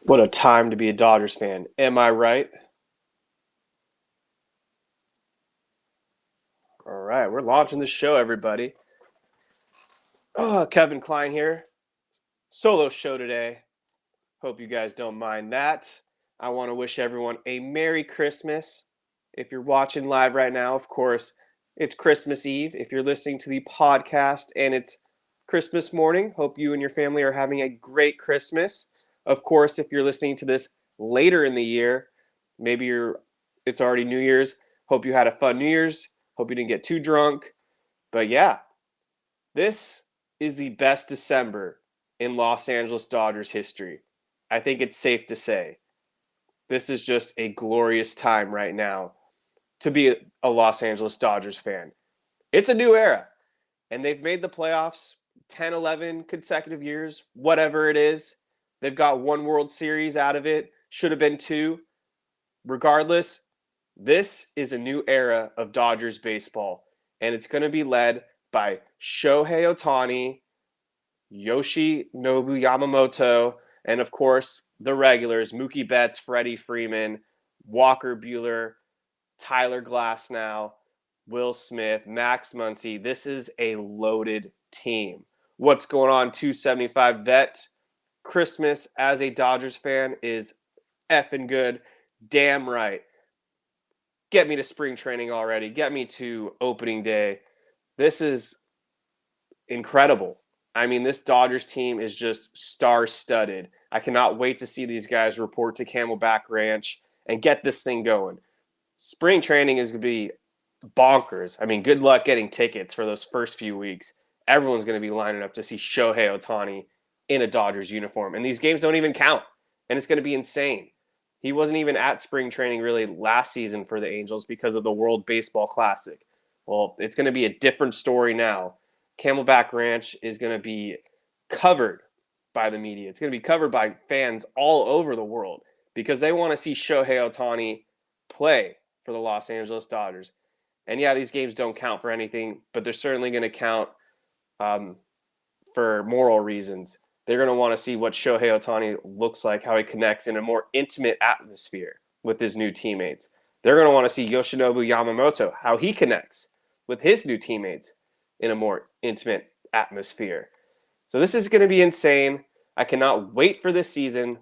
What a time to be a Dodgers fan. Am I right? All right, we're launching the show, everybody. Kevin Klein here. Solo show today. Hope you guys don't mind that. I want to wish everyone a Merry Christmas. If you're watching live right now, of course, it's Christmas Eve. If you're listening to the podcast and it's Christmas morning, hope you and your family are having a great Christmas. Of course, if you're listening to this later in the year, maybe it's already New Year's. Hope you had a fun New Year's. Hope you didn't get too drunk. But yeah, this is the best December in Los Angeles Dodgers history. I think it's safe to say this is just a glorious time right now to be a Los Angeles Dodgers fan. It's a new era, and they've made the playoffs 10, 11 consecutive years, whatever it is. They've got one World Series out of it, should have been two. Regardless, this is a new era of Dodgers baseball, and it's going to be led by Shohei Ohtani, Yoshinobu Yamamoto, and of course, the regulars, Mookie Betts, Freddie Freeman, Walker Buehler, Tyler Glasnow, Will Smith, Max Muncy. This is a loaded team. What's going on, 275 vet? Christmas as a Dodgers fan is effing good. Damn right. Get me to spring training already. Get me to opening day. This is incredible. I mean, this Dodgers team is just star-studded. I cannot wait to see these guys report to Camelback Ranch and get this thing going. Spring training is going to be bonkers. I mean, good luck getting tickets for those first few weeks. Everyone's going to be lining up to see Shohei Ohtani in a Dodgers uniform. And these games don't even count. And it's going to be insane. He wasn't even at spring training really last season for the Angels because of the World Baseball Classic. Well, it's going to be a different story now. Camelback Ranch is going to be covered by the media. It's going to be covered by fans all over the world because they want to see Shohei Ohtani play for the Los Angeles Dodgers. And yeah, these games don't count for anything, but they're certainly going to count for moral reasons. They're going to want to see what Shohei Ohtani looks like, how he connects in a more intimate atmosphere with his new teammates. They're going to want to see Yoshinobu Yamamoto, how he connects with his new teammates in a more intimate atmosphere. So this is going to be insane. I cannot wait for this season.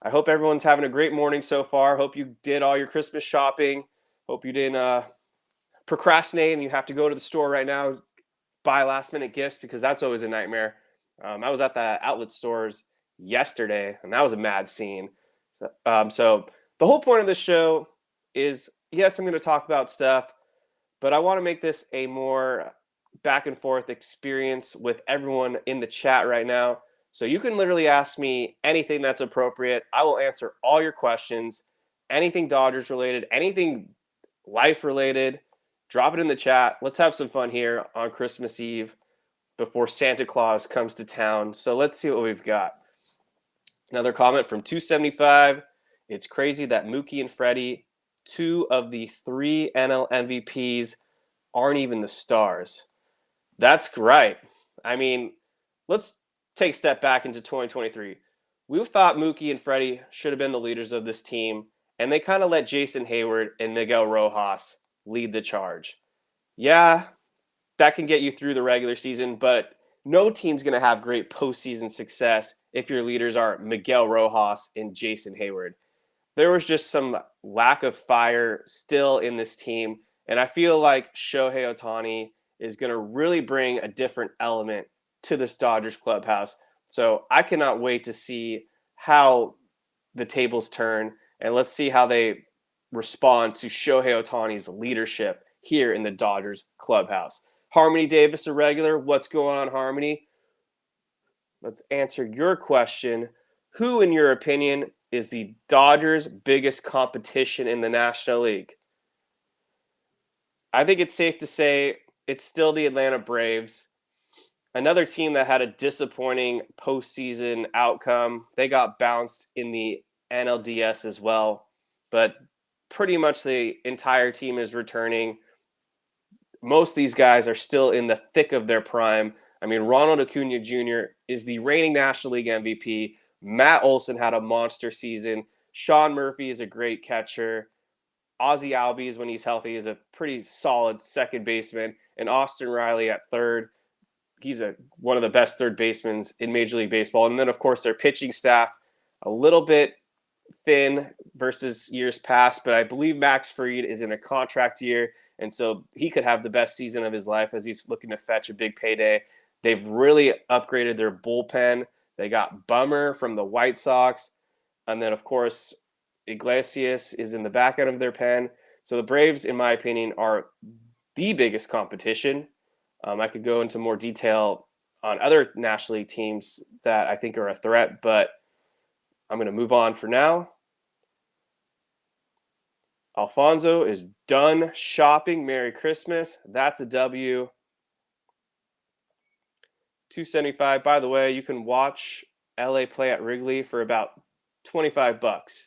I hope everyone's having a great morning so far. Hope you did all your Christmas shopping. Hope you didn't procrastinate and you have to go to the store right now, buy last minute gifts, because that's always a nightmare. I was at the outlet stores yesterday, and that was a mad scene. So the whole point of this show is, yes, I'm going to talk about stuff, but I want to make this a more back and forth experience with everyone in the chat right now. So you can literally ask me anything that's appropriate. I will answer all your questions, anything Dodgers related, anything life related. Drop it in the chat. Let's have some fun here on Christmas Eve before Santa Claus comes to town. So let's see what we've got. Another comment from 275. It's crazy that Mookie and Freddie, two of the three NL MVPs, aren't even the stars. That's right. I mean, let's take a step back into 2023. We thought Mookie and Freddie should have been the leaders of this team, and they kind of let Jason Hayward and Miguel Rojas lead the charge. Yeah, that can get you through the regular season, but no team's going to have great postseason success if your leaders are Miguel Rojas and Jason Hayward. There was just some lack of fire still in this team, and I feel like Shohei Ohtani is going to really bring a different element to this Dodgers clubhouse. So I cannot wait to see how the tables turn, and let's see how they respond to Shohei Ohtani's leadership here in the Dodgers clubhouse. Harmony Davis, a regular. What's going on, Harmony? Let's answer your question. Who, in your opinion, is the Dodgers' biggest competition in the National League? I think it's safe to say it's still the Atlanta Braves. Another team that had a disappointing postseason outcome. They got bounced in the NLDS as well, but pretty much the entire team is returning. Most of these guys are still in the thick of their prime. I mean, Ronald Acuna Jr. is the reigning National League MVP. Matt Olson had a monster season. Sean Murphy is a great catcher. Ozzy Albies, when he's healthy, is a pretty solid second baseman. And Austin Riley at third. He's one of the best third basemen in Major League Baseball. And then, of course, their pitching staff, a little bit thin versus years past, but I believe Max Fried is in a contract year, and so he could have the best season of his life as he's looking to fetch a big payday. They've really upgraded their bullpen. They got Bummer from the White Sox, and then, of course, Iglesias is in the back end of their pen. So the Braves, in my opinion, are the biggest competition. I could go into more detail on other National League teams that I think are a threat, but I'm going to move on for now. Alfonso is done shopping. Merry Christmas. That's a W. 275. By the way, you can watch LA play at Wrigley for about $25.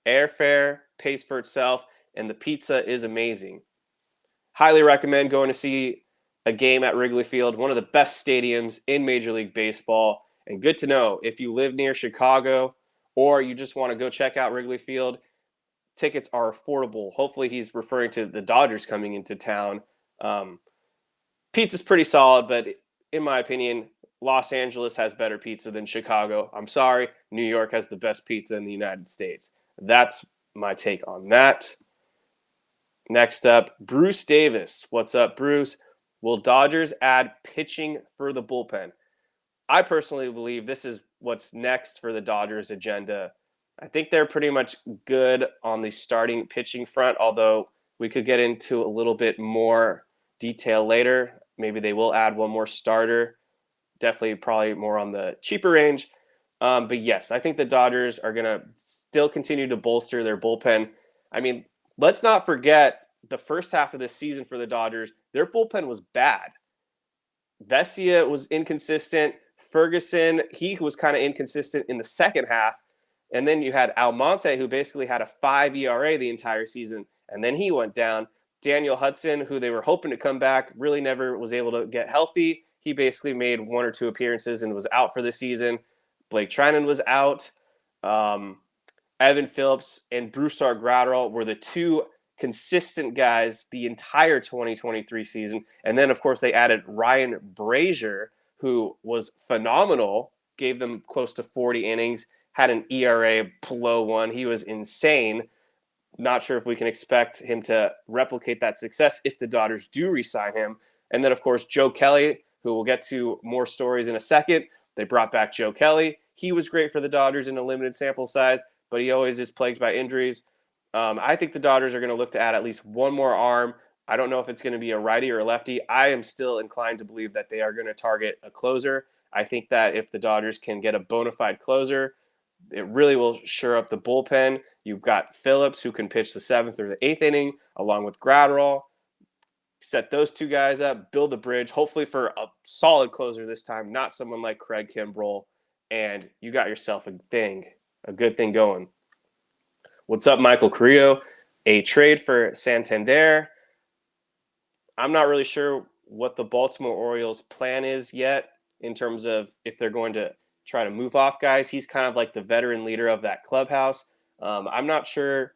Airfare pays for itself, and the pizza is amazing. Highly recommend going to see a game at Wrigley Field, one of the best stadiums in Major League Baseball. And good to know if you live near Chicago or you just want to go check out Wrigley Field, tickets are affordable. Hopefully he's referring to the Dodgers coming into town. Pizza's pretty solid, but in my opinion, Los Angeles has better pizza than Chicago. I'm sorry, New York has the best pizza in the United States. That's my take on that. Next up, Bruce Davis. What's up, Bruce? Will Dodgers add pitching for the bullpen? I personally believe this is what's next for the Dodgers agenda. I think they're pretty much good on the starting pitching front, although we could get into a little bit more detail later. Maybe they will add one more starter. Definitely probably more on the cheaper range. But yes, I think the Dodgers are going to still continue to bolster their bullpen. I mean, let's not forget the first half of this season for the Dodgers, their bullpen was bad. Vesia was inconsistent. Ferguson, he was kind of inconsistent in the second half. And then you had Almonte, who basically had a 5 ERA the entire season, and then he went down. Daniel Hudson, who they were hoping to come back, really never was able to get healthy. He basically made 1 or 2 appearances and was out for the season. Blake Trinan was out. Evan Phillips and Brusar Graterol were the 2 consistent guys the entire 2023 season. And then, of course, they added Ryan Brazier, who was phenomenal, gave them close to 40 innings, had an ERA below 1. He was insane. Not sure if we can expect him to replicate that success if the Dodgers do re-sign him. And then, of course, Joe Kelly, who we'll get to more stories in a second. They brought back Joe Kelly. He was great for the Dodgers in a limited sample size, but he always is plagued by injuries. I think the Dodgers are going to look to add at least one more arm. I don't know if it's going to be a righty or a lefty. I am still inclined to believe that they are going to target a closer. I think that if the Dodgers can get a bona fide closer, it really will shore up the bullpen. You've got Phillips, who can pitch the 7th or the 8th inning, along with Graterol. Set those 2 guys up, build the bridge, hopefully for a solid closer this time, not someone like Craig Kimbrell, and you got yourself a good thing going. What's up, Michael Carrillo? A trade for Santander. I'm not really sure what the Baltimore Orioles' plan is yet in terms of if they're going to try to move off guys. He's kind of like the veteran leader of that clubhouse. I'm not sure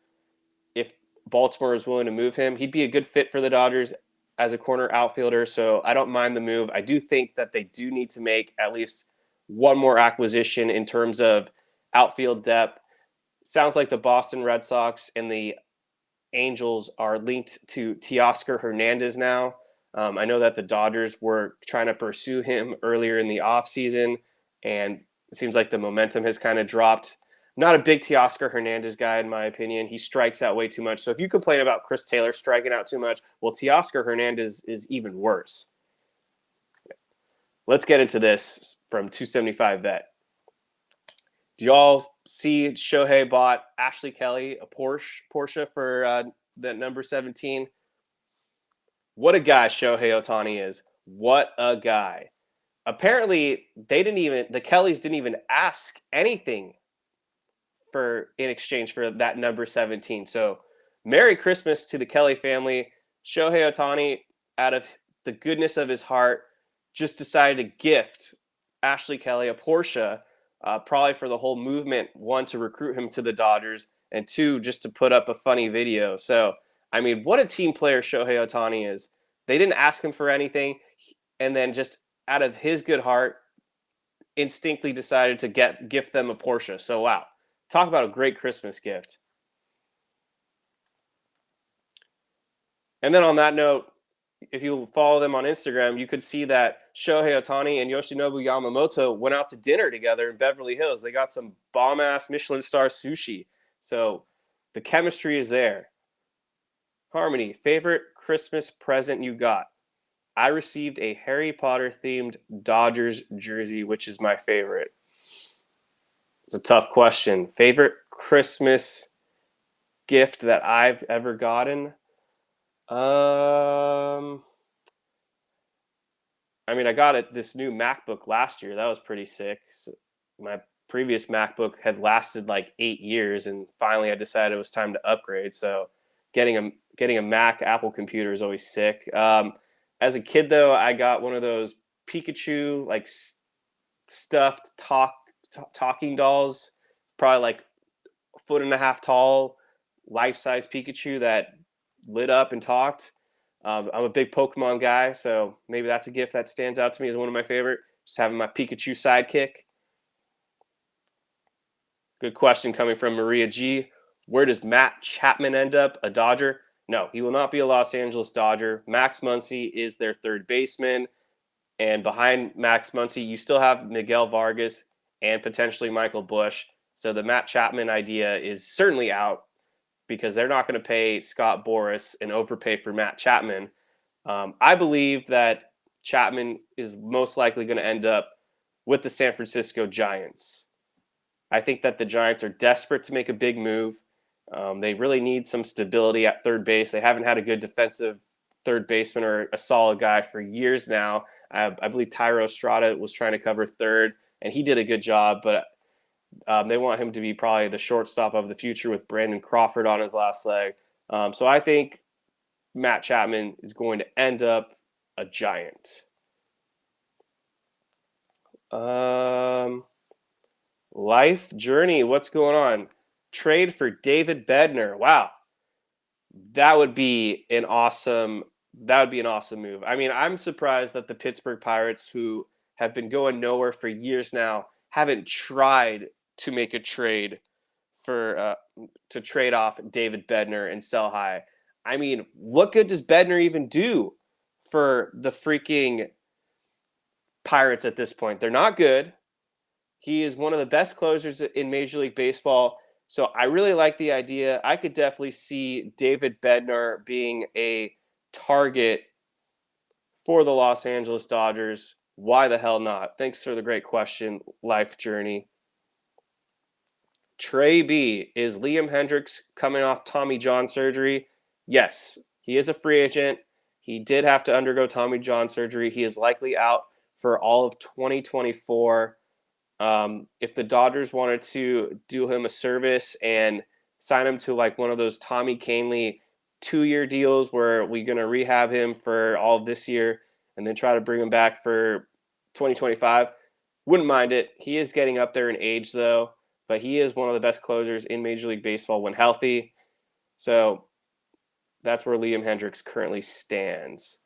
if Baltimore is willing to move him. He'd be a good fit for the Dodgers as a corner outfielder, so I don't mind the move. I do think that they do need to make at least one more acquisition in terms of outfield depth. Sounds like the Boston Red Sox and the Angels are linked to Teoscar Hernandez now. I know that the Dodgers were trying to pursue him earlier in the offseason, and it seems like the momentum has kind of dropped. Not a big Teoscar Hernandez guy, in my opinion. He strikes out way too much. So if you complain about Chris Taylor striking out too much, well, Teoscar Hernandez is even worse. Let's get into this from 275 Vet. Do y'all see Shohei bought Ashley Kelly a Porsche for the number 17? What a guy Shohei Ohtani is. What a guy. Apparently, the Kellys didn't even ask anything in exchange for that number 17. So, Merry Christmas to the Kelly family. Shohei Ohtani, out of the goodness of his heart, just decided to gift Ashley Kelly a Porsche probably for the whole movement. One, to recruit him to the Dodgers, and two, just to put up a funny video. So, I mean, what a team player Shohei Ohtani is. They didn't ask him for anything, and then just out of his good heart, instinctively decided to gift them a Porsche. So, wow, talk about a great Christmas gift. And then on that note, if you follow them on Instagram, you could see that Shohei Ohtani and Yoshinobu Yamamoto went out to dinner together in Beverly Hills. They got some bomb ass Michelin star sushi. So the chemistry is there. Harmony, favorite Christmas present you got? I received a Harry Potter themed Dodgers jersey, which is my favorite. It's a tough question. Favorite Christmas gift that I've ever gotten? I mean, I got this new MacBook last year. That was pretty sick. So my previous MacBook had lasted like 8 years, and finally I decided it was time to upgrade. So getting a Mac Apple computer is always sick. As a kid, though, I got one of those Pikachu like stuffed talking dolls, probably like a foot and a half tall, life size Pikachu that lit up and talked. I'm a big Pokemon guy, so maybe that's a gift that stands out to me as one of my favorite. Just having my Pikachu sidekick. Good question coming from Maria G. Where does Matt Chapman end up? A Dodger? No, he will not be a Los Angeles Dodger. Max Muncy is their third baseman. And behind Max Muncy, you still have Miguel Vargas and potentially Michael Busch. So the Matt Chapman idea is certainly out because they're not going to pay Scott Boras and overpay for Matt Chapman. I believe that Chapman is most likely going to end up with the San Francisco Giants. I think that the Giants are desperate to make a big move. They really need some stability at third base. They haven't had a good defensive third baseman or a solid guy for years now. I believe Tyro Estrada was trying to cover third, and he did a good job, but they want him to be probably the shortstop of the future with Brandon Crawford on his last leg. So I think Matt Chapman is going to end up a Giant. Life journey, what's going on? Trade for David Bednar. Wow, that would be an awesome. That would be an awesome move. I mean, I'm surprised that the Pittsburgh Pirates, who have been going nowhere for years now, haven't tried to make a trade for to trade off David Bednar and sell high. I mean, what good does Bednar even do for the freaking Pirates at this point? They're not good. He is one of the best closers in Major League Baseball. So I really like the idea. I could definitely see David Bednar being a target for the Los Angeles Dodgers. Why the hell not? Thanks for the great question, Life Journey. Trey B, is Liam Hendriks coming off Tommy John surgery? Yes, he is a free agent. He did have to undergo Tommy John surgery. He is likely out for all of 2024. If the Dodgers wanted to do him a service and sign him to like one of those Tommy Kahnle 2-year deals where we're going to rehab him for all of this year and then try to bring him back for 2025, wouldn't mind it. He is getting up there in age though, but he is one of the best closers in Major League Baseball when healthy. So that's where Liam Hendriks currently stands.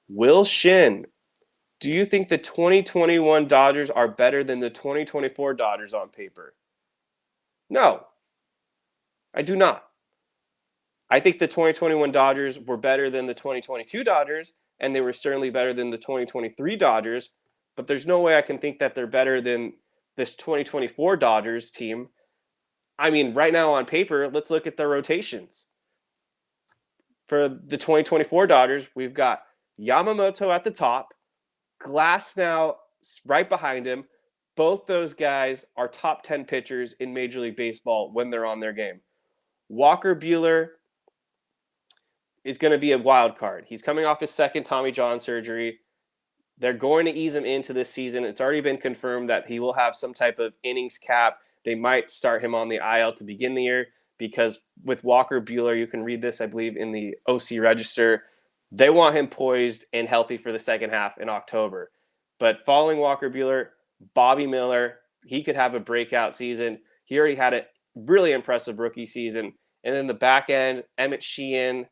Will Shin, do you think the 2021 Dodgers are better than the 2024 Dodgers on paper? No, I do not. I think the 2021 Dodgers were better than the 2022 Dodgers, and they were certainly better than the 2023 Dodgers, but there's no way I can think that they're better than this 2024 Dodgers team. I mean, right now on paper, let's look at their rotations. For the 2024 Dodgers, we've got Yamamoto at the top, Glass now right behind him. Both those guys are top 10 pitchers in Major League Baseball when they're on their game. Walker Buehler is going to be a wild card. He's coming off his second Tommy John surgery. They're going to ease him into this season. It's already been confirmed that he will have some type of innings cap. They might start him on the IL to begin the year because with Walker Buehler, you can read this, I believe, in the OC Register. They want him poised and healthy for the second half in October. But following Walker Buehler, Bobby Miller he could have a breakout season. He already had a really impressive rookie season. And then the back end, Emmett Sheehan,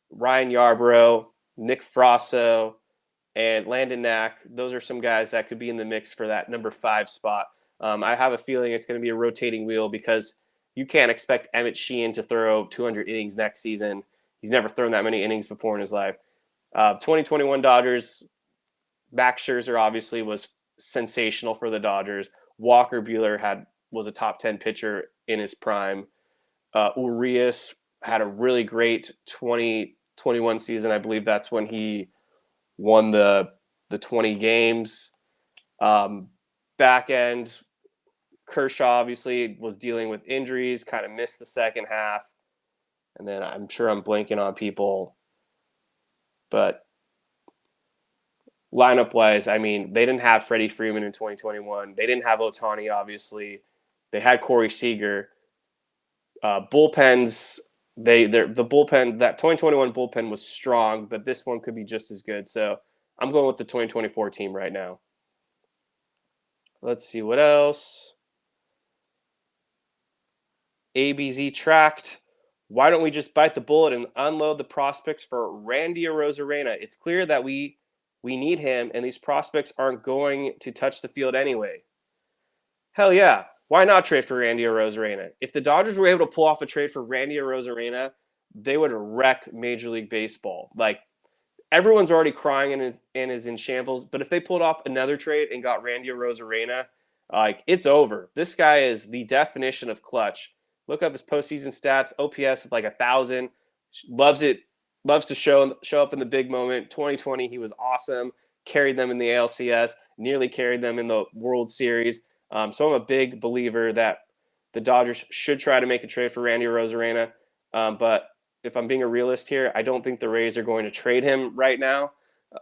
Ryan Yarbrough, Nick Frosso, and Landon Knack. Those are some guys that could be in the mix for that number 5 spot. I have a feeling it's going to be a rotating wheel because you can't expect Emmett Sheehan to throw 200 innings next season. He's never thrown that many innings before in his life. 2021 Dodgers, Max Scherzer obviously was sensational for the Dodgers. Walker Buehler was a top 10 pitcher in his prime. Urias had a really great 2021 season. I believe that's when he won the 20 games. Back end, Kershaw obviously was dealing with injuries, kind of missed the second half. And then I'm sure I'm blanking on people. But lineup-wise, I mean, they didn't have Freddie Freeman in 2021. They didn't have Ohtani, obviously. They had Corey Seager. Bullpens, the bullpen, that 2021 bullpen was strong, but this one could be just as good. So I'm going with the 2024 team right now. Let's see what else. ABZ tracked. Why don't we just bite the bullet and unload the prospects for Randy Arozarena? It's clear that we need him, and these prospects aren't going to touch the field anyway. Hell yeah. Why not trade for Randy Arozarena? If the Dodgers were able to pull off a trade for Randy Arozarena, they would wreck Major League Baseball. Like, everyone's already crying and is in shambles, but if they pulled off another trade and got Randy Arozarena, like, it's over. This guy is the definition of clutch. Look up his postseason stats, OPS of like 1,000. Loves it. Loves to show up in the big moment. 2020, he was awesome. Carried them in the ALCS. Nearly carried them in the World Series. So I'm a big believer that the Dodgers should try to make a trade for Randy Arozarena. But if I'm being a realist here, I don't think the Rays are going to trade him right now.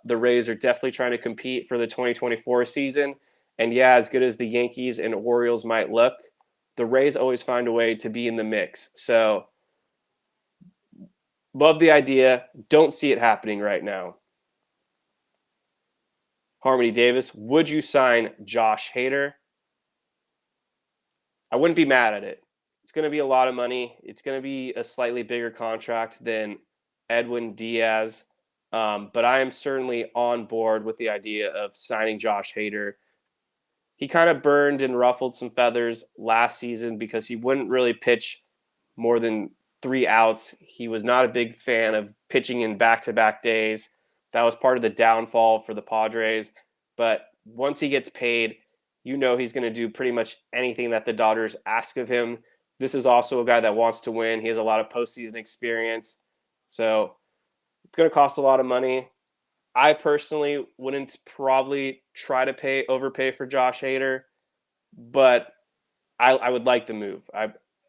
The Rays are definitely trying to compete for the 2024 season. And yeah, as good as the Yankees and Orioles might look, the Rays always find a way to be in the mix. So love the idea. Don't see it happening right now. Harmony Davis, would you sign Josh Hader? I wouldn't be mad at it. It's going to be a lot of money. It's going to be a slightly bigger contract than Edwin Diaz. But I am certainly on board with the idea of signing Josh Hader. He kind of burned and ruffled some feathers last season because he wouldn't really pitch more than 3 outs. He was not a big fan of pitching in back-to-back days. That was part of the downfall for the Padres. But once he gets paid, you know he's going to do pretty much anything that the Dodgers ask of him. This is also a guy that wants to win. He has a lot of postseason experience. So it's going to cost a lot of money. I personally wouldn't probably try to overpay for Josh Hader, but I would like the move.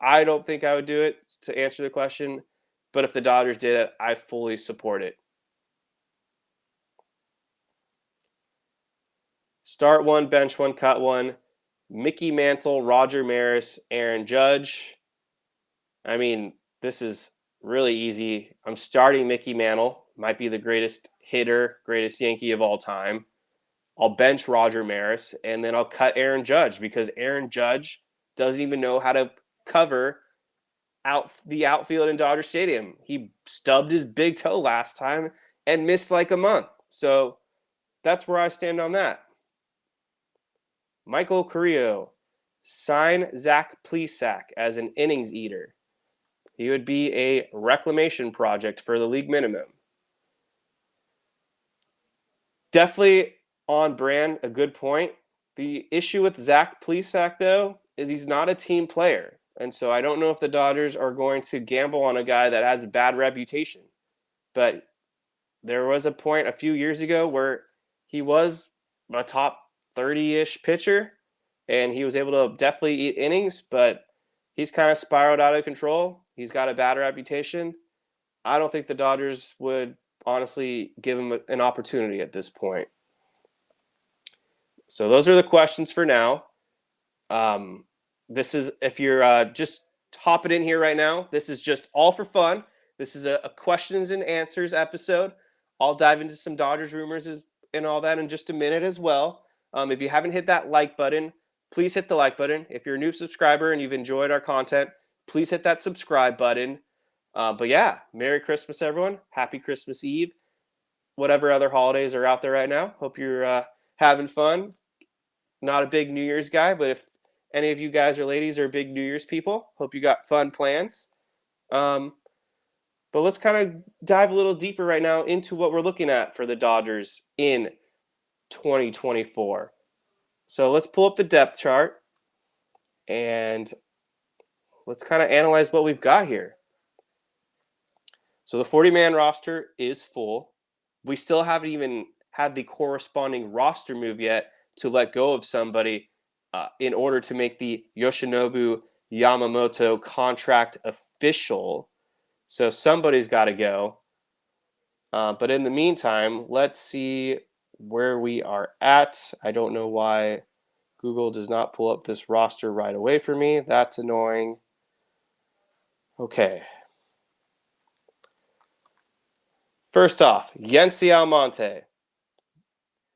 I don't think I would do it, to answer the question, but if the Dodgers did it, I fully support it. Start one, bench one, cut one. Mickey Mantle, Roger Maris, Aaron Judge. I mean, this is really easy. I'm starting Mickey Mantle. Might be the greatest hitter, greatest Yankee of all time. I'll bench Roger Maris, and then I'll cut Aaron Judge because Aaron Judge doesn't even know how to cover the outfield in Dodger Stadium. He stubbed his big toe last time and missed like a month. So that's where I stand on that. Michael Carrillo, sign Zach Plesac as an innings eater. He would be a reclamation project for the league minimum. Definitely on brand, a good point. The issue with Zach Plesac, though, is he's not a team player. And so I don't know if the Dodgers are going to gamble on a guy that has a bad reputation. But there was a point a few years ago where he was a top 30-ish pitcher, and he was able to definitely eat innings, but he's kind of spiraled out of control. He's got a bad reputation. I don't think the Dodgers would honestly give him an opportunity at this point. So those are the questions for now. This is, if you're just hopping in here right now, this is just all for fun. This is a questions and answers episode. I'll dive into some Dodgers rumors and all that in just a minute as well. If you haven't hit that like button, please hit the like button. If you're a new subscriber and you've enjoyed our content, please hit that subscribe button. But yeah, Merry Christmas, everyone. Happy Christmas Eve. Whatever other holidays are out there right now. Hope you're having fun. Not a big New Year's guy, but if any of you guys or ladies are big New Year's people, hope you got fun plans. Um, but let's kind of dive a little deeper right now into what we're looking at for the Dodgers in 2024. So let's pull up the depth chart and let's kind of analyze what we've got here. So the 40-man roster is full. We still haven't even had the corresponding roster move yet to let go of somebody in order to make the Yoshinobu Yamamoto contract official. So somebody's got to go. But in the meantime, let's see where we are at. I don't know why Google does not pull up this roster right away for me. That's annoying. Okay. First off, Yency Almonte.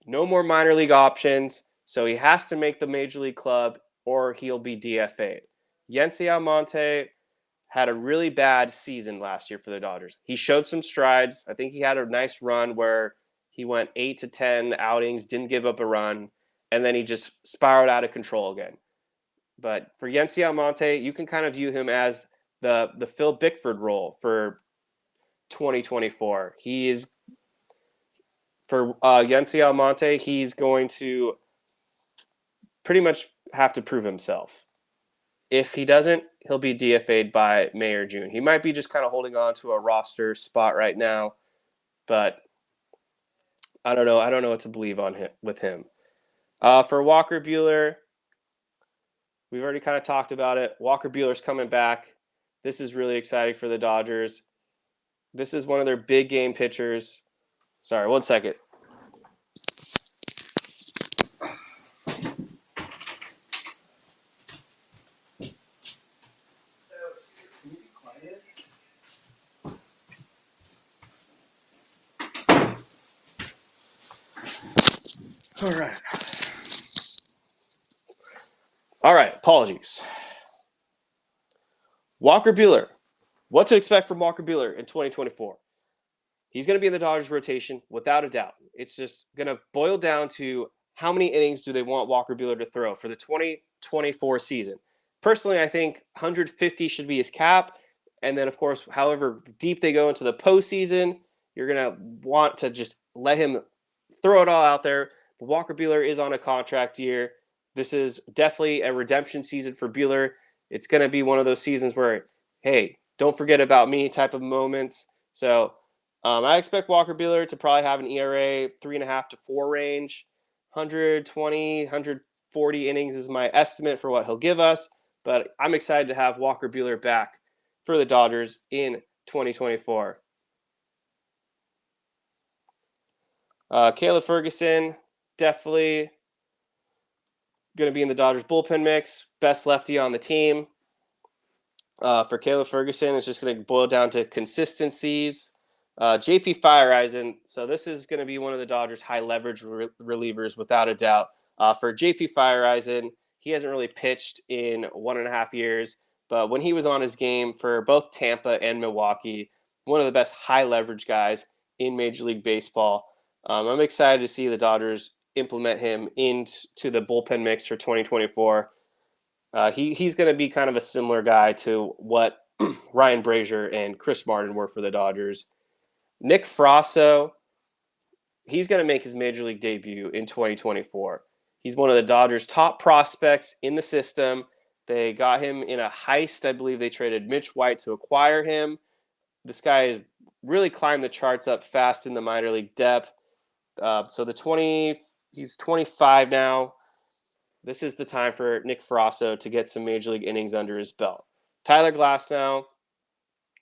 No more minor league options, so he has to make the major league club or he'll be DFA'd. Yency Almonte had a really bad season last year for the Dodgers. He showed some strides. I think he had a nice run where he went 8 to 10 outings, didn't give up a run, and then he just spiraled out of control again. But for Yency Almonte, you can kind of view him as the Phil Bickford role for 2024. He is for Yency Almonte. He's going to pretty much have to prove himself. If he doesn't, he'll be DFA'd by May or June. He might be just kind of holding on to a roster spot right now, but I don't know. I don't know what to believe on him with him. For Walker Buehler, we've already kind of talked about it. Walker Buehler's coming back. This is really exciting for the Dodgers. This is one of their big game pitchers. Sorry, 1 second. All right, apologies. Walker Buehler. What to expect from Walker Buehler in 2024? He's going to be in the Dodgers rotation without a doubt. It's just going to boil down to how many innings do they want Walker Buehler to throw for the 2024 season. Personally, I think 150 should be his cap. And then, of course, however deep they go into the postseason, you're going to want to just let him throw it all out there. But Walker Buehler is on a contract year. This is definitely a redemption season for Buehler. It's going to be one of those seasons where, hey, don't forget about me type of moments. So I expect Walker Buehler to probably have an ERA 3.5 to 4 range. 120, 140 innings is my estimate for what he'll give us. But I'm excited to have Walker Buehler back for the Dodgers in 2024. Caleb Ferguson, definitely going to be in the Dodgers bullpen mix. Best lefty on the team. For Caleb Ferguson, it's just going to boil down to consistencies. JP Fireeisen, so this is going to be one of the Dodgers' high leverage relievers without a doubt. For JP Fireeisen, he hasn't really pitched in 1.5 years, but when he was on his game for both Tampa and Milwaukee, one of the best high leverage guys in Major League Baseball. I'm excited to see the Dodgers implement him into the bullpen mix for 2024. He's going to be kind of a similar guy to what Ryan Brazier and Chris Martin were for the Dodgers. Nick Frasso, he's going to make his Major League debut in 2024. He's one of the Dodgers' top prospects in the system. They got him in a heist. I believe they traded Mitch White to acquire him. This guy has really climbed the charts up fast in the minor league depth. He's 25 now. This is the time for Nick Frasso to get some Major League innings under his belt. Tyler Glasnow,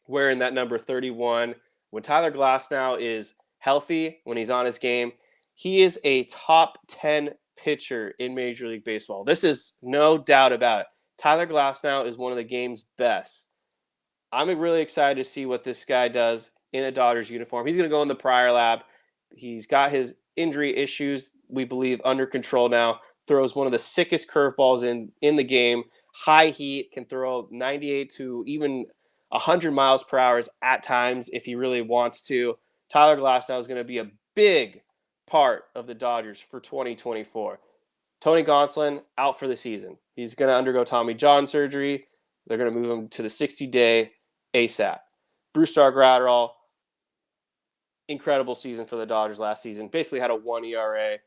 wearing that number 31. When Tyler Glasnow is healthy, when he's on his game, he is a top 10 pitcher in Major League Baseball. This is no doubt about it. Tyler Glasnow is one of the game's best. I'm really excited to see what this guy does in a Dodgers uniform. He's going to go in the Prior Lab. He's got his injury issues, we believe, under control now. throws one of the sickest curveballs in the game. High heat, can throw 98 to even 100 miles per hour at times if he really wants to. Tyler Glasnow is going to be a big part of the Dodgers for 2024. Tony Gonsolin out for the season. He's going to undergo Tommy John surgery. They're going to move him to the 60-day ASAP. Brusdar Graterol, incredible season for the Dodgers last season. Basically had a 1 ERA.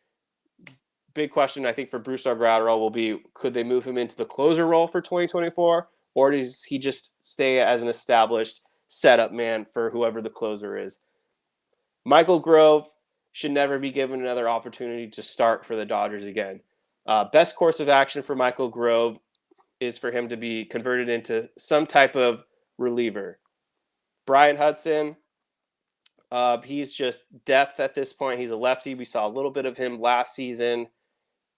Big question, I think, for Brusdar Graterol will be, could they move him into the closer role for 2024, or does he just stay as an established setup man for whoever the closer is? Michael Grove should never be given another opportunity to start for the Dodgers again. Best course of action for Michael Grove is for him to be converted into some type of reliever. Brian Hudson, he's just depth at this point. He's a lefty. We saw a little bit of him last season.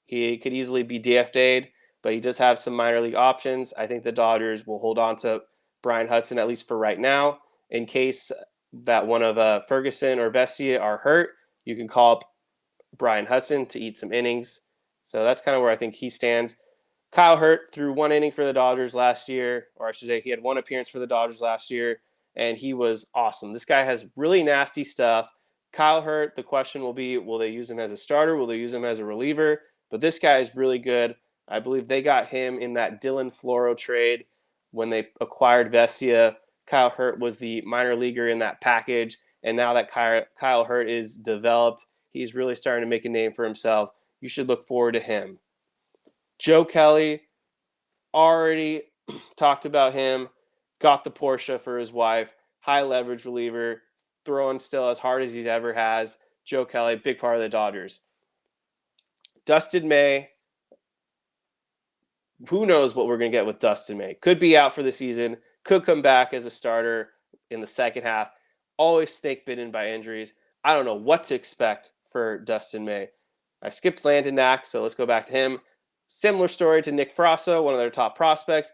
He could easily be DFA'd, but he does have some minor league options. I think the Dodgers will hold on to Brian Hudson, at least for right now, in case that one of Ferguson or Vesia are hurt. You can call up Brian Hudson to eat some innings. So that's kind of where I think he stands. Kyle Hurt threw 1 inning for the Dodgers last year, or I should say he had 1 appearance for the Dodgers last year, and he was awesome. This guy has really nasty stuff. Kyle Hurt, the question will be, will they use him as a starter? Will they use him as a reliever? But this guy is really good. I believe they got him in that Dylan Floro trade when they acquired Vesia. Kyle Hurt was the minor leaguer in that package, and now that Kyle Hurt is developed, he's really starting to make a name for himself. You should look forward to him. Joe Kelly, already talked about him, got the Porsche for his wife, high leverage reliever, throwing still as hard as he ever has. Joe Kelly, big part of the Dodgers. Dustin May, who knows what we're going to get with Dustin May. Could be out for the season, could come back as a starter in the second half. Always snake bitten by injuries. I don't know what to expect for Dustin May. I skipped Landon Knack, so let's go back to him. Similar story to Nick Frasso, one of their top prospects,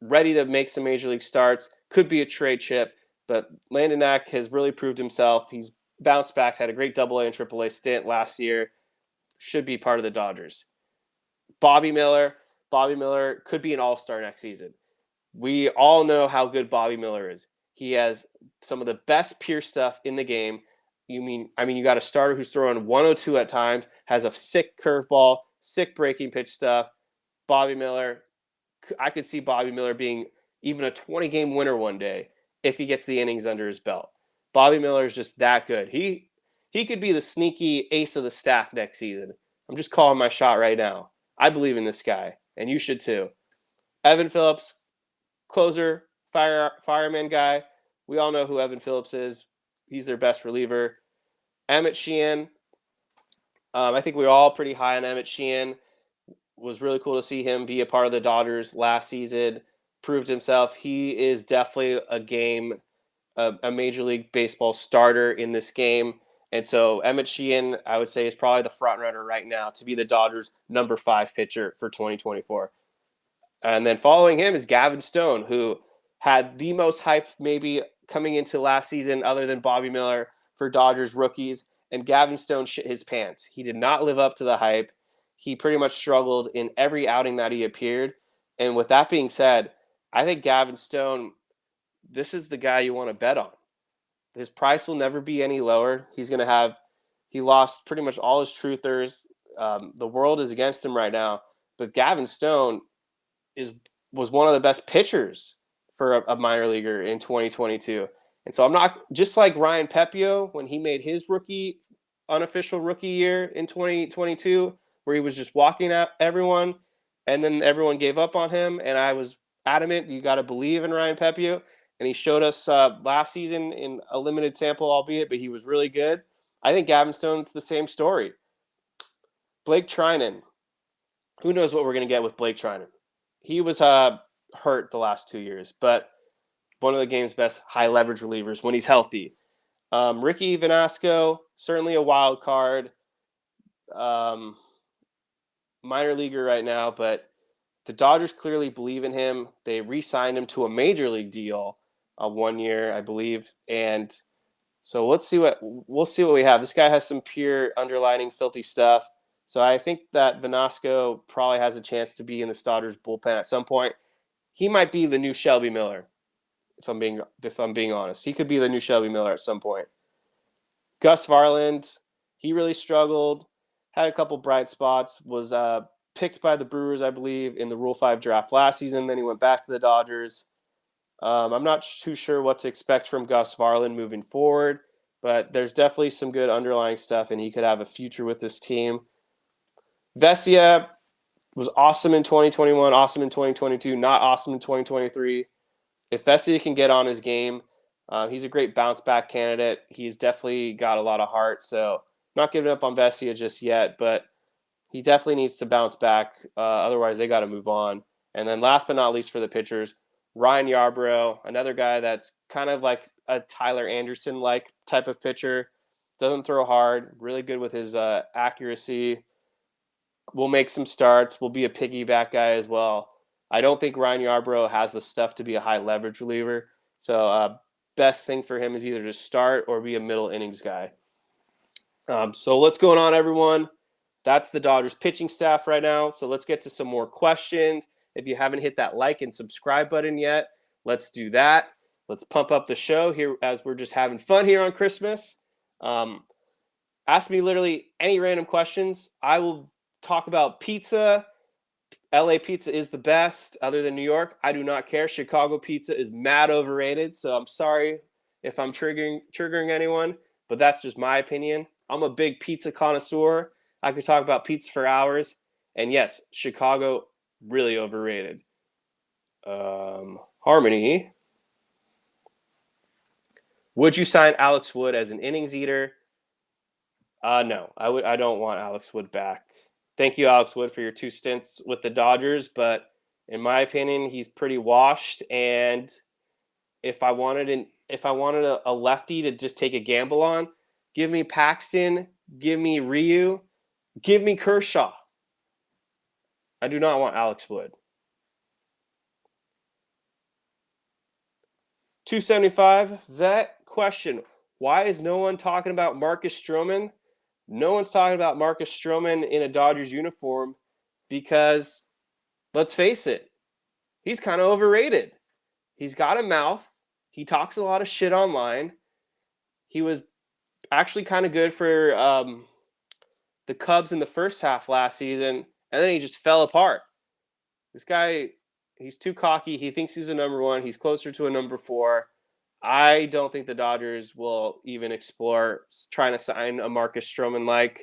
ready to make some major league starts. Could be a trade chip, but Landon Knack has really proved himself. He's bounced back, had a great AA and AAA stint last year. Should be part of the Dodgers. Bobby Miller could be an all-star next season. We all know how good Bobby Miller is. He has some of the best pure stuff in the game. You got a starter who's throwing 102 at times, has a sick curveball, sick breaking pitch stuff. Bobby Miller, I could see Bobby Miller being even a 20-game winner one day if he gets the innings under his belt. Bobby Miller is just that good. He could be the sneaky ace of the staff next season. I'm just calling my shot right now. I believe in this guy, and you should too. Evan Phillips, closer, fireman guy. We all know who Evan Phillips is. He's their best reliever. Emmett Sheehan. I think we were all pretty high on Emmett Sheehan. It was really cool to see him be a part of the Dodgers last season. Proved himself. He is definitely a Major League Baseball starter in this game. And so Emmett Sheehan, I would say, is probably the front runner right now to be the Dodgers' number 5 pitcher for 2024. And then following him is Gavin Stone, who had the most hype maybe coming into last season other than Bobby Miller for Dodgers rookies. And Gavin Stone shit his pants. He did not live up to the hype. He pretty much struggled in every outing that he appeared. And with that being said, I think Gavin Stone, this is the guy you want to bet on. His price will never be any lower. He lost pretty much all his truthers. The world is against him right now. But Gavin Stone was one of the best pitchers for a minor leaguer in 2022. And so I'm not, just like Ryan Pepio when he made his unofficial rookie year in 2022, where he was just walking at everyone and then everyone gave up on him. And I was adamant, you got to believe in Ryan Pepio. And he showed us last season in a limited sample, albeit, but he was really good. I think Gavin Stone's the same story. Blake Trinan. Who knows what we're going to get with Blake Trinan? He was hurt the last 2 years, but one of the game's best high leverage relievers when he's healthy. Ricky Vanasco, certainly a wild card. Minor leaguer right now, but the Dodgers clearly believe in him. They re-signed him to a major league deal, 1 year, I believe. And so we'll see what we have. This guy has some pure underlining filthy stuff. So I think that Velasco probably has a chance to be in the Dodgers bullpen at some point. He might be the new Shelby Miller, if I'm being honest. He could be the new Shelby Miller at some point. Gus Varland, he really struggled, had a couple bright spots, was picked by the Brewers, I believe, in the Rule 5 draft last season. Then he went back to the Dodgers. I'm not too sure what to expect from Gus Varland moving forward, but there's definitely some good underlying stuff, and he could have a future with this team. Vesia was awesome in 2021, awesome in 2022, not awesome in 2023. If Vesia can get on his game, he's a great bounce back candidate. He's definitely got a lot of heart, so not giving up on Vesia just yet, but he definitely needs to bounce back. Otherwise, they got to move on. And then last but not least for the pitchers, Ryan Yarbrough, another guy that's kind of like a Tyler Anderson-like type of pitcher. Doesn't throw hard, really good with his accuracy. Will make some starts, will be a piggyback guy as well. I don't think Ryan Yarbrough has the stuff to be a high leverage reliever. So best thing for him is either to start or be a middle innings guy. So what's going on, everyone? That's the Dodgers pitching staff right now. So let's get to some more questions. If you haven't hit that like and subscribe button yet, let's do that. Let's pump up the show here as we're just having fun here on Christmas. Ask me literally any random questions. I will talk about pizza. LA pizza is the best other than New York. I do not care. Chicago pizza is mad overrated. So I'm sorry if I'm triggering anyone, but that's just my opinion. I'm a big pizza connoisseur. I could talk about pizza for hours. And yes, Chicago, really overrated. Harmony. Would you sign Alex Wood as an innings eater? No, I don't want Alex Wood back. Thank you, Alex Wood, for your 2 stints with the Dodgers, but in my opinion, he's pretty washed. And if I wanted a lefty to just take a gamble on, give me Paxton, give me Ryu, give me Kershaw. I do not want Alex Wood. 275 vet question. Why is no one talking about Marcus Stroman? No one's talking about Marcus Stroman in a Dodgers uniform because, let's face it, he's kind of overrated. He's got a mouth. He talks a lot of shit online. He was actually kind of good for the Cubs in the first half last season, and then he just fell apart. This guy, he's too cocky. He thinks he's a number 1. He's closer to a number 4. I don't think the Dodgers will even explore trying to sign a Marcus Stroman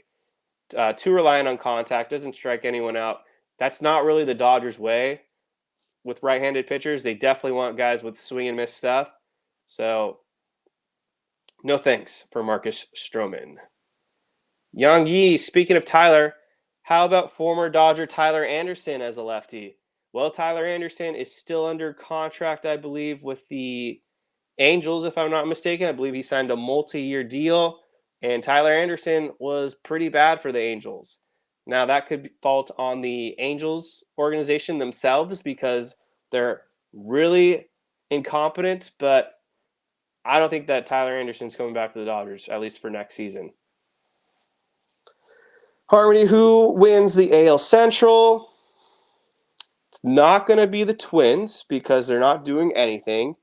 too reliant on contact, doesn't strike anyone out. That's not really the Dodgers' way with right-handed pitchers. They definitely want guys with swing and miss stuff. So, no thanks for Marcus Stroman. Yang Yi, speaking of Tyler, how about former Dodger Tyler Anderson as a lefty? Well, Tyler Anderson is still under contract, I believe, with the Angels, if I'm not mistaken. I believe he signed a multi-year deal, and Tyler Anderson was pretty bad for the Angels. Now, that could fault on the Angels organization themselves because they're really incompetent, but I don't think that Tyler Anderson's coming back to the Dodgers, at least for next season. Harmony, who wins the AL Central? It's not going to be the Twins because they're not doing anything.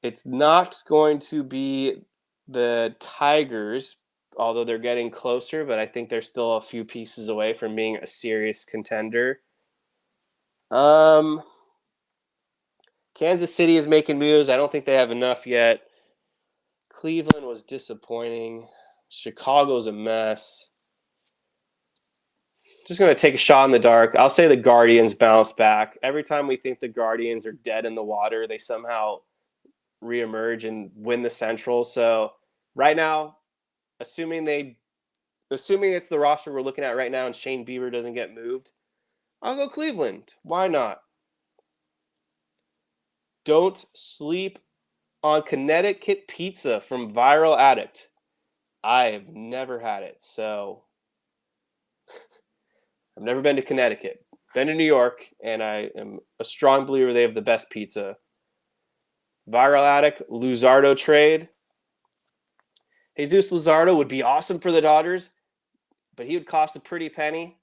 It's not going to be the Tigers, although they're getting closer, but I think they're still a few pieces away from being a serious contender. Kansas City is making moves. I don't think they have enough yet. Cleveland was disappointing. Chicago's a mess. Just going to take a shot in the dark. I'll say the Guardians bounce back. Every time we think the Guardians are dead in the water, they somehow reemerge and win the Central. So right now, assuming it's the roster we're looking at right now and Shane Bieber doesn't get moved, I'll go Cleveland. Why not? Don't sleep on Connecticut pizza from Viral Addict. I've never had it, so I've never been to Connecticut. Been to New York, and I am a strong believer they have the best pizza. Viral Addict, Luzardo trade. Jesus Luzardo would be awesome for the Dodgers, but he would cost a pretty penny.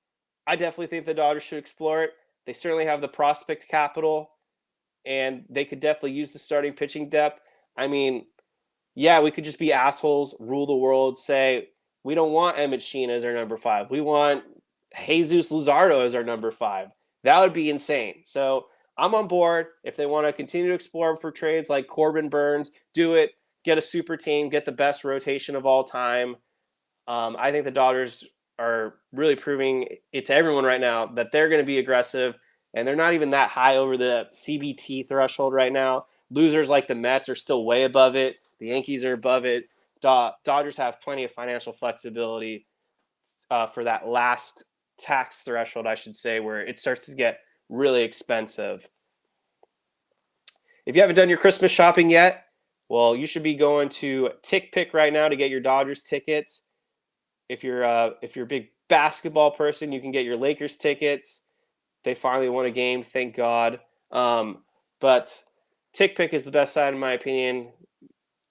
I definitely think the Dodgers should explore it. They certainly have the prospect capital, and they could definitely use the starting pitching depth. I mean, yeah, we could just be assholes, rule the world, say we don't want Emmett Sheena as our number 5. We want Jesus Luzardo as our number 5. That would be insane. So I'm on board. If they want to continue to explore for trades like Corbin Burns, do it. Get a super team, get the best rotation of all time. I think the Dodgers are really proving it to everyone right now that they're going to be aggressive, and they're not even that high over the CBT threshold right now. Losers like the Mets are still way above it. The Yankees are above it. Dodgers have plenty of financial flexibility for that last tax threshold, I should say, where it starts to get really expensive. If you haven't done your Christmas shopping yet, well, you should be going to TickPick right now to get your Dodgers tickets. If you're a big basketball person, you can get your Lakers tickets. They finally won a game, thank God. But TickPick is the best side, in my opinion.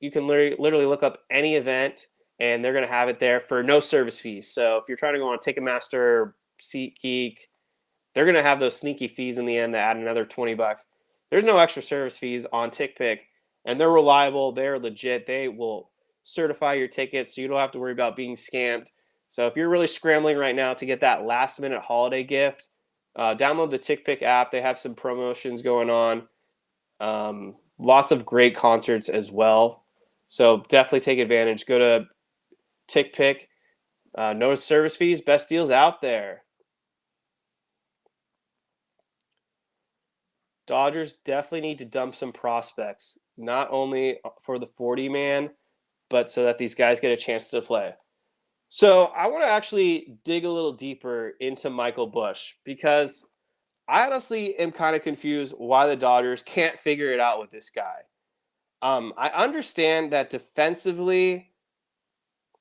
You can literally look up any event, and they're going to have it there for no service fees. So if you're trying to go on Ticketmaster, SeatGeek, they're going to have those sneaky fees in the end that add another $20. There's no extra service fees on TickPick, and they're reliable. They're legit. They will certify your tickets, so you don't have to worry about being scammed. So if you're really scrambling right now to get that last-minute holiday gift, download the TickPick app. They have some promotions going on. Lots of great concerts as well. So definitely take advantage. Go to TickPick. No service fees. Best deals out there. Dodgers definitely need to dump some prospects, not only for the 40 man, but so that these guys get a chance to play. So I want to actually dig a little deeper into Michael Busch because I honestly am kind of confused why the Dodgers can't figure it out with this guy. I understand that defensively,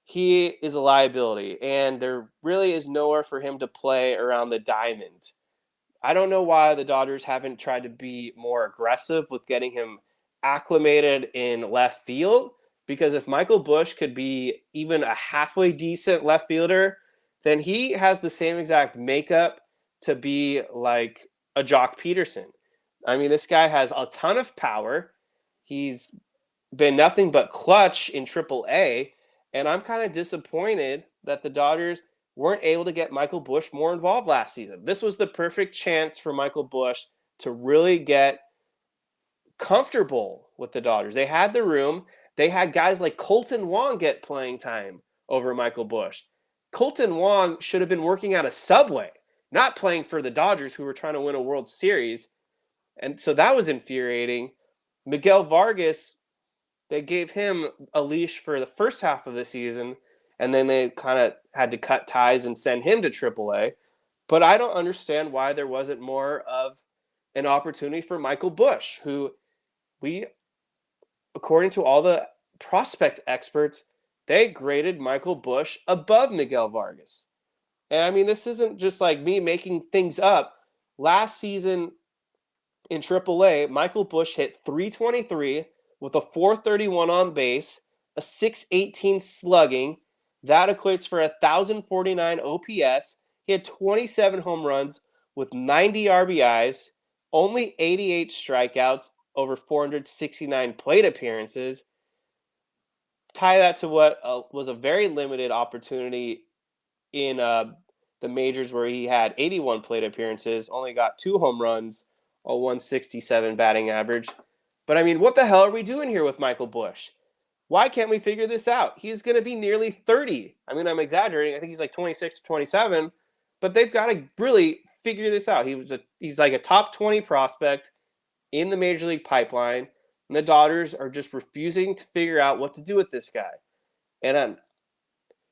he is a liability, and there really is nowhere for him to play around the diamond. I don't know why the Dodgers haven't tried to be more aggressive with getting him acclimated in left field. Because if Michael Busch could be even a halfway decent left fielder, then he has the same exact makeup to be like a Jock Peterson. I mean, this guy has a ton of power. He's been nothing but clutch in Triple A, and I'm kind of disappointed that the Dodgers weren't able to get Michael Busch more involved last season. This was the perfect chance for Michael Busch to really get comfortable with the Dodgers. They had the room. They had guys like Colton Wong get playing time over Michael Busch. Colton Wong should have been working at a Subway, not playing for the Dodgers, who were trying to win a World Series. And so that was infuriating. Miguel Vargas, they gave him a leash for the first half of the season, and then they kind of had to cut ties and send him to AAA. But I don't understand why there wasn't more of an opportunity for Michael Busch, who we, according to all the prospect experts, they graded Michael Busch above Miguel Vargas. And I mean, this isn't just like me making things up. Last season in AAA, Michael Busch hit 323 with a 431 on base, a 618 slugging. That equates for 1,049 OPS. He had 27 home runs with 90 RBIs, only 88 strikeouts, over 469 plate appearances. Tie that to what was a very limited opportunity in the majors, where he had 81 plate appearances, only got 2 home runs, a 167 batting average. But I mean, what the hell are we doing here with Michael Busch? Why can't we figure this out? He's going to be nearly 30. I mean, I'm exaggerating. I think he's like 26 or 27, but they've got to really figure this out. He's like a top 20 prospect in the major league pipeline, and the Dodgers are just refusing to figure out what to do with this guy. And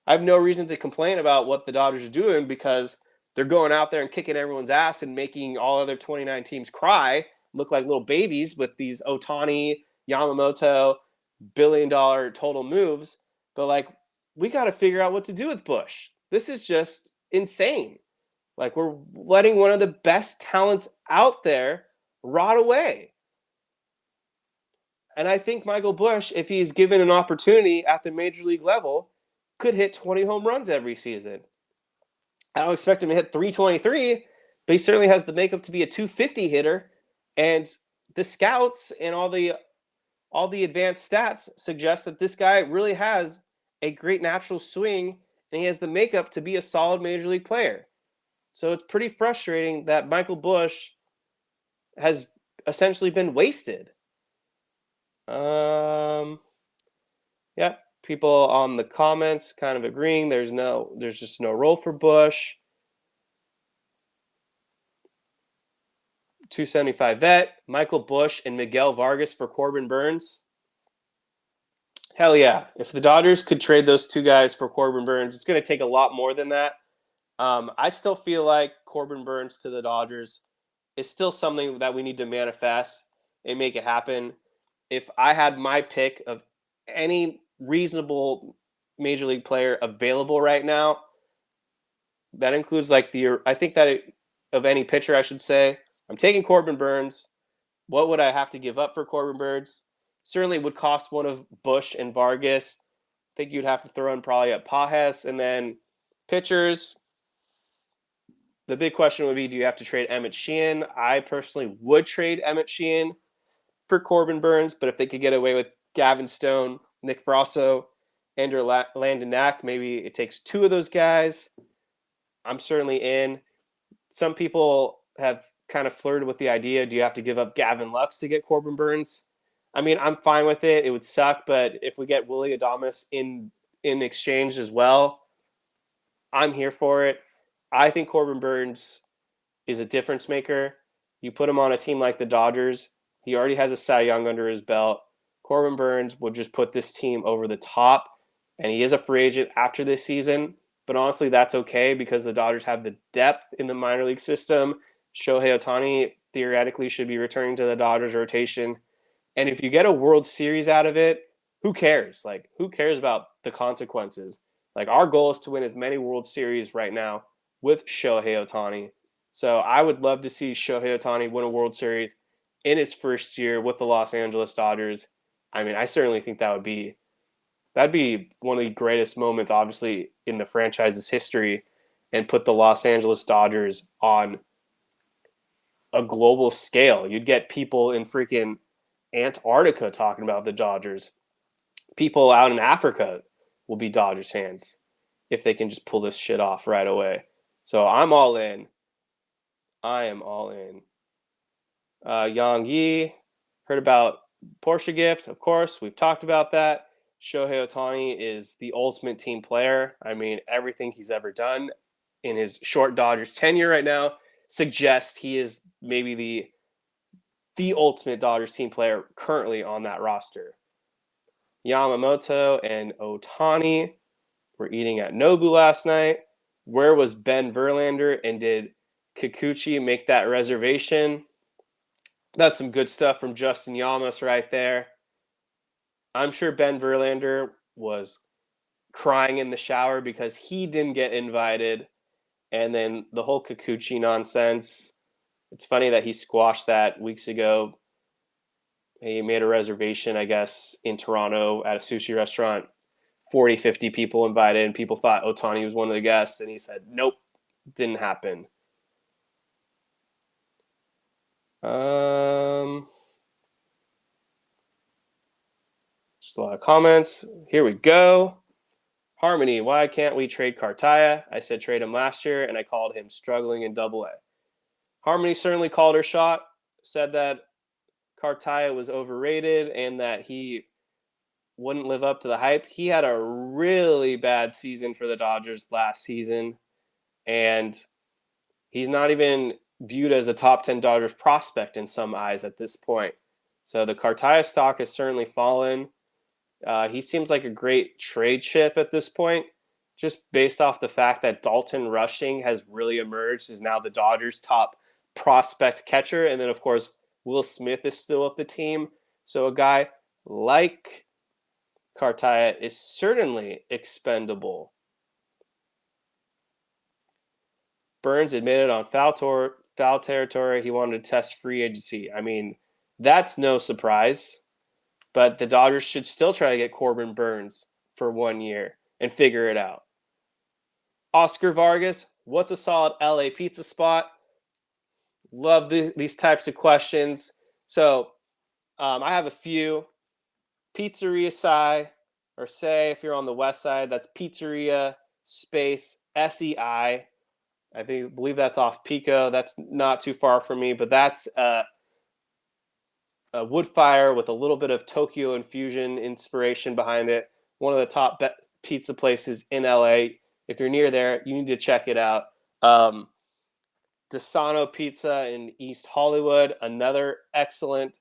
I have no reason to complain about what the Dodgers are doing, because they're going out there and kicking everyone's ass and making all other 29 teams cry, look like little babies with these Otani, Yamamoto, billion-dollar total moves. But like, we got to figure out what to do with Busch. This is just insane. Like, we're letting one of the best talents out there rot away. And I think Michael Busch, if he's given an opportunity at the major league level, could hit 20 home runs every season. I don't expect him to hit 323, but he certainly has the makeup to be a 250 hitter. And the scouts and all the advanced stats suggest that this guy really has a great natural swing and he has the makeup to be a solid major league player. So it's pretty frustrating that Michael Busch has essentially been wasted. Um, yeah, people on the comments kind of agreeing. There's just no role for Busch. 275 vet, Michael Busch, and Miguel Vargas for Corbin Burns. Hell yeah! If the Dodgers could trade those two guys for Corbin Burns, it's going to take a lot more than that. I still feel like Corbin Burns to the Dodgers is still something that we need to manifest and make it happen. If I had my pick of any reasonable major league player available right now, that includes like I think that of any pitcher, I should say, I'm taking Corbin Burns. What would I have to give up for Corbin Burns? Certainly would cost one of Busch and Vargas. I think you'd have to throw in probably at Pajes, and then pitchers. The big question would be, do you have to trade Emmett Sheehan? I personally would trade Emmett Sheehan for Corbin Burns, but if they could get away with Gavin Stone, Nick Frasso, Andrew Landon Knack, maybe it takes two of those guys. I'm certainly in. Some people have kind of flirted with the idea, do you have to give up Gavin Lux to get Corbin Burns? I mean, I'm fine with it. It would suck, but if we get Willy Adames in exchange as well, I'm here for it. I think Corbin Burns is a difference maker. You put him on a team like the Dodgers, he already has a Cy Young under his belt. Corbin Burns will just put this team over the top, and he is a free agent after this season. But honestly, that's okay because the Dodgers have the depth in the minor league system. Shohei Ohtani theoretically should be returning to the Dodgers rotation. And if you get a World Series out of it, who cares? Like, who cares about the consequences? Like, our goal is to win as many World Series right now with Shohei Ohtani. So I would love to see Shohei Ohtani win a World Series in his first year with the Los Angeles Dodgers. I mean, I certainly think that'd be one of the greatest moments, obviously, in the franchise's history, and put the Los Angeles Dodgers on a global scale. You'd get people in freaking Antarctica talking about the Dodgers. People out in Africa will be Dodgers fans if they can just pull this shit off right away. So I'm all in. I am all in. Yang Yi, heard about Porsche gift. Of course, we've talked about that. Shohei Ohtani is the ultimate team player. I mean, everything he's ever done in his short Dodgers tenure right now suggests he is maybe the ultimate Dodgers team player currently on that roster. Yamamoto and Ohtani were eating at Nobu last night. Where was Ben Verlander, and did Kikuchi make that reservation? That's some good stuff from Justin Yamas right there. I'm sure Ben Verlander was crying in the shower because he didn't get invited. And then the whole Kikuchi nonsense. It's funny that he squashed that weeks ago. He made a reservation, I guess, in Toronto at a sushi restaurant. 40, 50 people invited, and people thought Ohtani was one of the guests. And he said, nope, didn't happen. Just a lot of comments. Here we go. Harmony, why can't we trade Cartaya? I said trade him last year, and I called him struggling in Double A. Harmony certainly called her shot, said that Cartaya was overrated and that he wouldn't live up to the hype. He had a really bad season for the Dodgers last season, and he's not even viewed as a top 10 Dodgers prospect in some eyes at this point. So the Cartaya stock has certainly fallen. He seems like a great trade chip at this point, just based off the fact that Dalton Rushing has really emerged as now the Dodgers' top prospect catcher. And then, of course, Will Smith is still with the team. So a guy like Cartaya is certainly expendable. Burns admitted on foul territory he wanted to test free agency. I mean, that's no surprise. But the Dodgers should still try to get Corbin Burns for 1 year and figure it out. Oscar Vargas, What's a solid LA pizza spot? Love these types of questions. So I have a few. Pizzeria Sai, or say if you're on the west side, that's Pizzeria space SEI. Believe that's off Pico. That's not too far from me, but that's a wood fire with a little bit of Tokyo infusion inspiration behind it. One of the top pizza places in LA. If you're near there, you need to check it out. Desano Pizza in East Hollywood, another excellent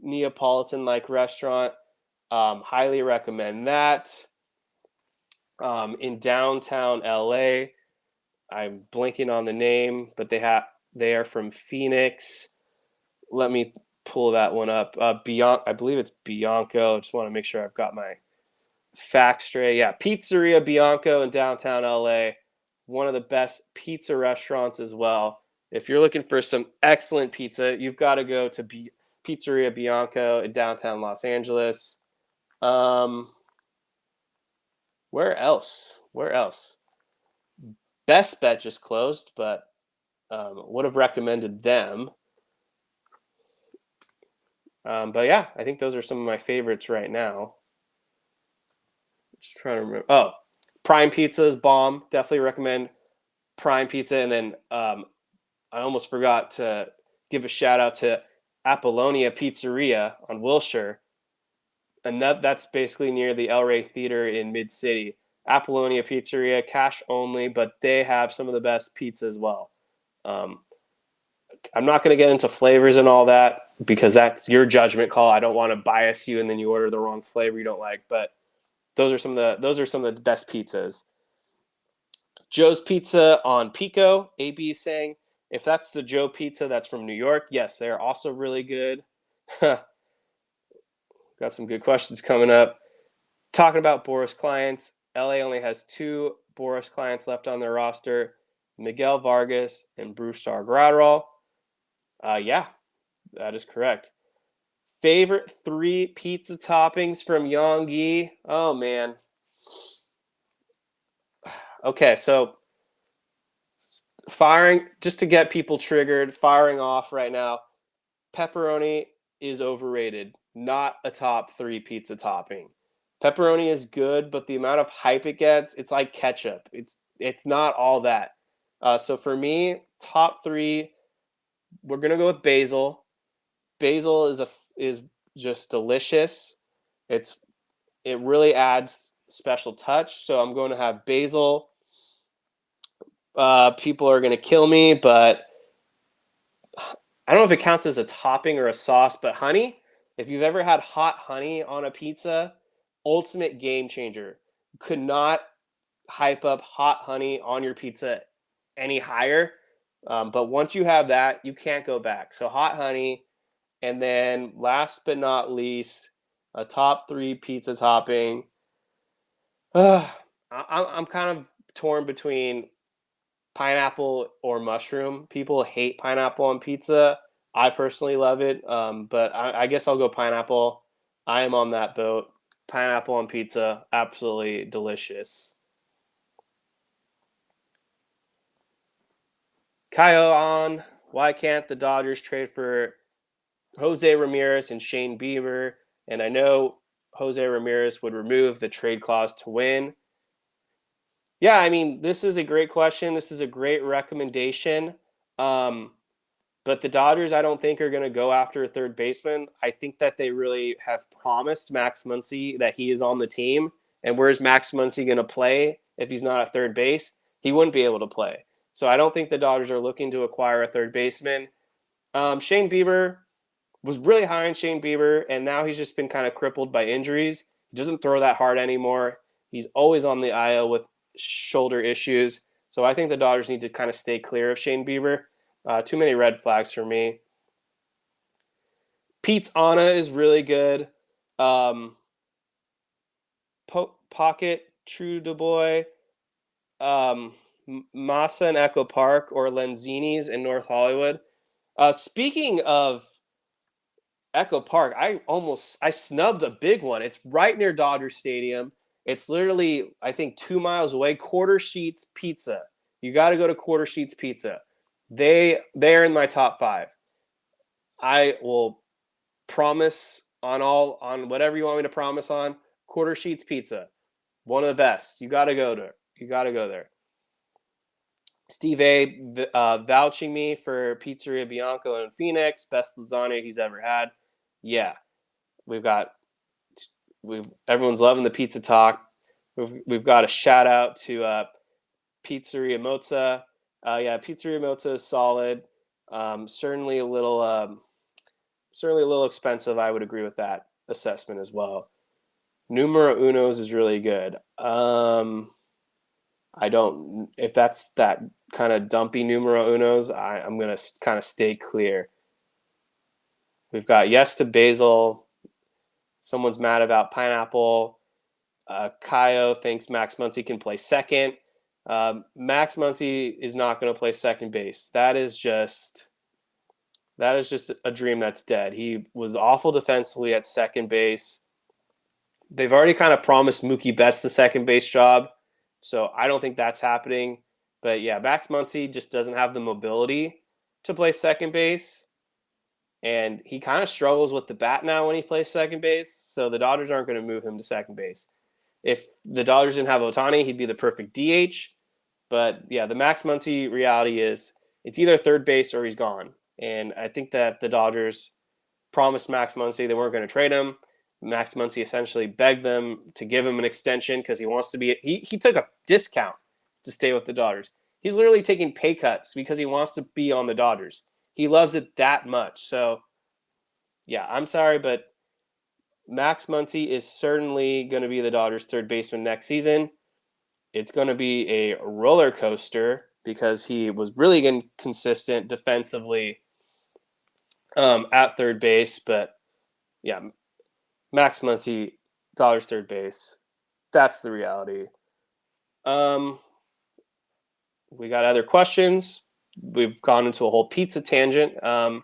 Neapolitan-like restaurant. Highly recommend that. In downtown LA, I'm blanking on the name, but they are from Phoenix. Let me pull that one up. I believe it's Bianco. I just want to make sure I've got my facts straight. Yeah, Pizzeria Bianco in downtown LA. One of the best pizza restaurants as well. If you're looking for some excellent pizza, you've got to go to Pizzeria Bianco in downtown Los Angeles. Where else? Where else? Best Bet just closed, but would have recommended them. But yeah, I think those are some of my favorites right now. Just trying to remember. Oh, Prime Pizza is bomb. Definitely recommend Prime Pizza. And then I almost forgot to give a shout out to Apollonia Pizzeria on Wilshire. And that's basically near the El Rey Theater in Mid City. Apollonia Pizzeria, cash only, but they have some of the best pizza as well. Um, I'm not going to get into flavors and all that because that's your judgment call. I don't want to bias you and then you order the wrong flavor you don't like. But those are some of the best pizzas. Joe's Pizza on Pico. AB is saying if that's the Joe Pizza that's from New York, yes, they're also really good. Got some good questions coming up. Talking about Boris clients, LA only has 2 Boris clients left on their roster: Miguel Vargas and Brewstar Gradral. Yeah, that is correct. Favorite 3 pizza toppings from Yonggi? Oh man. Okay, so firing just to get people triggered, firing off right now. Pepperoni is overrated. Not a top 3 pizza topping. Pepperoni is good, but the amount of hype it gets, it's like ketchup. It's not all that. So for me, top 3, we're gonna go with basil. Basil is just delicious. It really adds special touch. So I'm going to have basil. People are gonna kill me, but I don't know if it counts as a topping or a sauce. But honey, if you've ever had hot honey on a pizza, ultimate game changer. Could not hype up hot honey on your pizza any higher. But once you have that, you can't go back. So hot honey, and then last but not least, a top 3 pizza topping. I'm kind of torn between pineapple or mushroom. People hate pineapple on pizza. I personally love it, but I guess I'll go pineapple. I am on that boat. Pineapple on pizza, absolutely delicious. Kyle on. Why can't the Dodgers trade for Jose Ramirez and Shane Bieber? And I know Jose Ramirez would remove the trade clause to win. Yeah, I mean, this is a great question. This is a great recommendation. Um, but the Dodgers, I don't think, are going to go after a third baseman. I think that they really have promised Max Muncy that he is on the team. And where's Max Muncy going to play if he's not at third base? He wouldn't be able to play. So I don't think the Dodgers are looking to acquire a third baseman. Shane Bieber was really high on Shane Bieber, and now he's just been kind of crippled by injuries. He doesn't throw that hard anymore. He's always on the IL with shoulder issues. So I think the Dodgers need to kind of stay clear of Shane Bieber. Too many red flags for me. Pete's Anna is really good. Pocket True Du Bois. Um, Masa in Echo Park or Lenzini's in North Hollywood. Speaking of Echo Park, I snubbed a big one. It's right near Dodger Stadium. It's literally, I think, 2 miles away. Quarter Sheets Pizza. you got to go to Quarter Sheets Pizza. They're in my top 5. I will promise on whatever you want me to promise on. Quarter Sheets Pizza, one of the best. You got to go there. You got to go there. Steve A vouching me for Pizzeria Bianco in Phoenix, best lasagna he's ever had. Yeah, we've got everyone's loving the pizza talk. We've got a shout out to Pizzeria Mozza. Yeah, Pizzeria Mozza is solid. Certainly a little expensive. I would agree with that assessment as well. Numero Unos is really good. I don't, if that's that kind of dumpy numero unos, I'm going to kind of stay clear. We've got yes to basil. Someone's mad about pineapple. Kaio thinks Max Muncy can play second. Max Muncy is not going to play second base. That is just a dream that's dead. He was awful defensively at second base. They've already kind of promised Mookie Betts the second base job. So I don't think that's happening. But yeah, Max Muncy just doesn't have the mobility to play second base. And he kind of struggles with the bat now when he plays second base. So the Dodgers aren't going to move him to second base. If the Dodgers didn't have Ohtani, he'd be the perfect DH. But yeah, the Max Muncy reality is it's either third base or he's gone. And I think that the Dodgers promised Max Muncy they weren't going to trade him. Max Muncy essentially begged them to give him an extension because he wants to be. He took a discount to stay with the Dodgers. He's literally taking pay cuts because he wants to be on the Dodgers. He loves it that much. So, yeah, I'm sorry, but Max Muncy is certainly going to be the Dodgers' third baseman next season. It's going to be a roller coaster because he was really inconsistent defensively at third base. But, yeah, Max Muncy, Dodgers third base. That's the reality. We got other questions. We've gone into a whole pizza tangent. But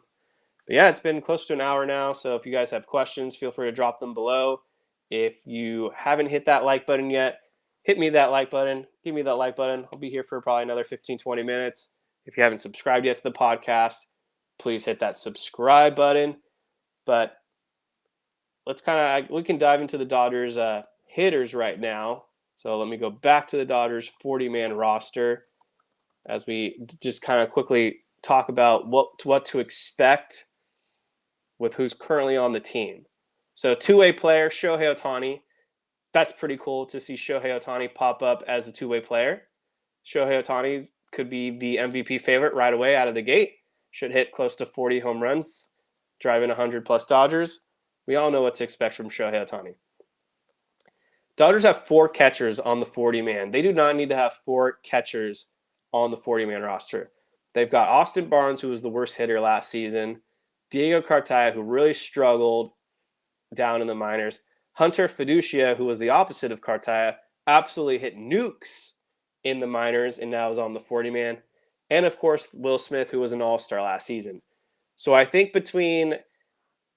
yeah, it's been close to an hour now. So if you guys have questions, feel free to drop them below. If you haven't hit that like button yet, hit me that like button. Give me that like button. I'll be here for probably another 15, 20 minutes. If you haven't subscribed yet to the podcast, please hit that subscribe button. But we can dive into the Dodgers hitters right now. So let me go back to the Dodgers 40-man roster as we just kind of quickly talk about what to expect with who's currently on the team. So two-way player, Shohei Ohtani. That's pretty cool to see Shohei Ohtani pop up as a two-way player. Shohei Ohtani could be the MVP favorite right away out of the gate. Should hit close to 40 home runs, driving 100-plus Dodgers. We all know what to expect from Shohei Ohtani. Dodgers have 4 catchers on the 40-man. They do not need to have 4 catchers on the 40-man roster. They've got Austin Barnes, who was the worst hitter last season. Diego Cartaya, who really struggled down in the minors. Hunter Fiducia, who was the opposite of Cartaya, absolutely hit nukes in the minors and now is on the 40-man. And, of course, Will Smith, who was an all-star last season. So I think between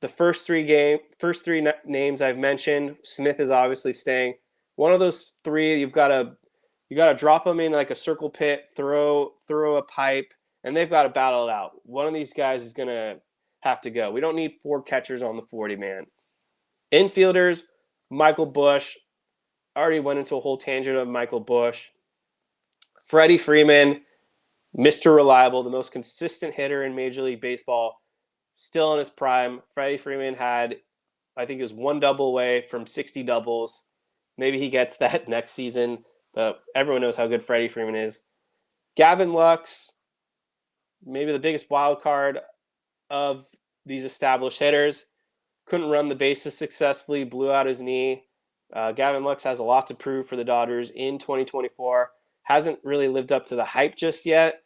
the first three names I've mentioned, Smith is obviously staying. One of those 3, you got to drop them in like a circle pit, throw a pipe, and they've got to battle it out. One of these guys is going to have to go. We don't need 4 catchers on the 40-man. Infielders, Michael Busch. Already went into a whole tangent of Michael Busch. Freddie Freeman, Mr. Reliable, the most consistent hitter in Major League Baseball, still in his prime. Freddie Freeman had, I think it was 1 double away from 60 doubles. Maybe he gets that next season, but everyone knows how good Freddie Freeman is. Gavin Lux, maybe the biggest wild card of these established hitters. Couldn't run the bases successfully, blew out his knee. Gavin Lux has a lot to prove for the Dodgers in 2024. Hasn't really lived up to the hype just yet.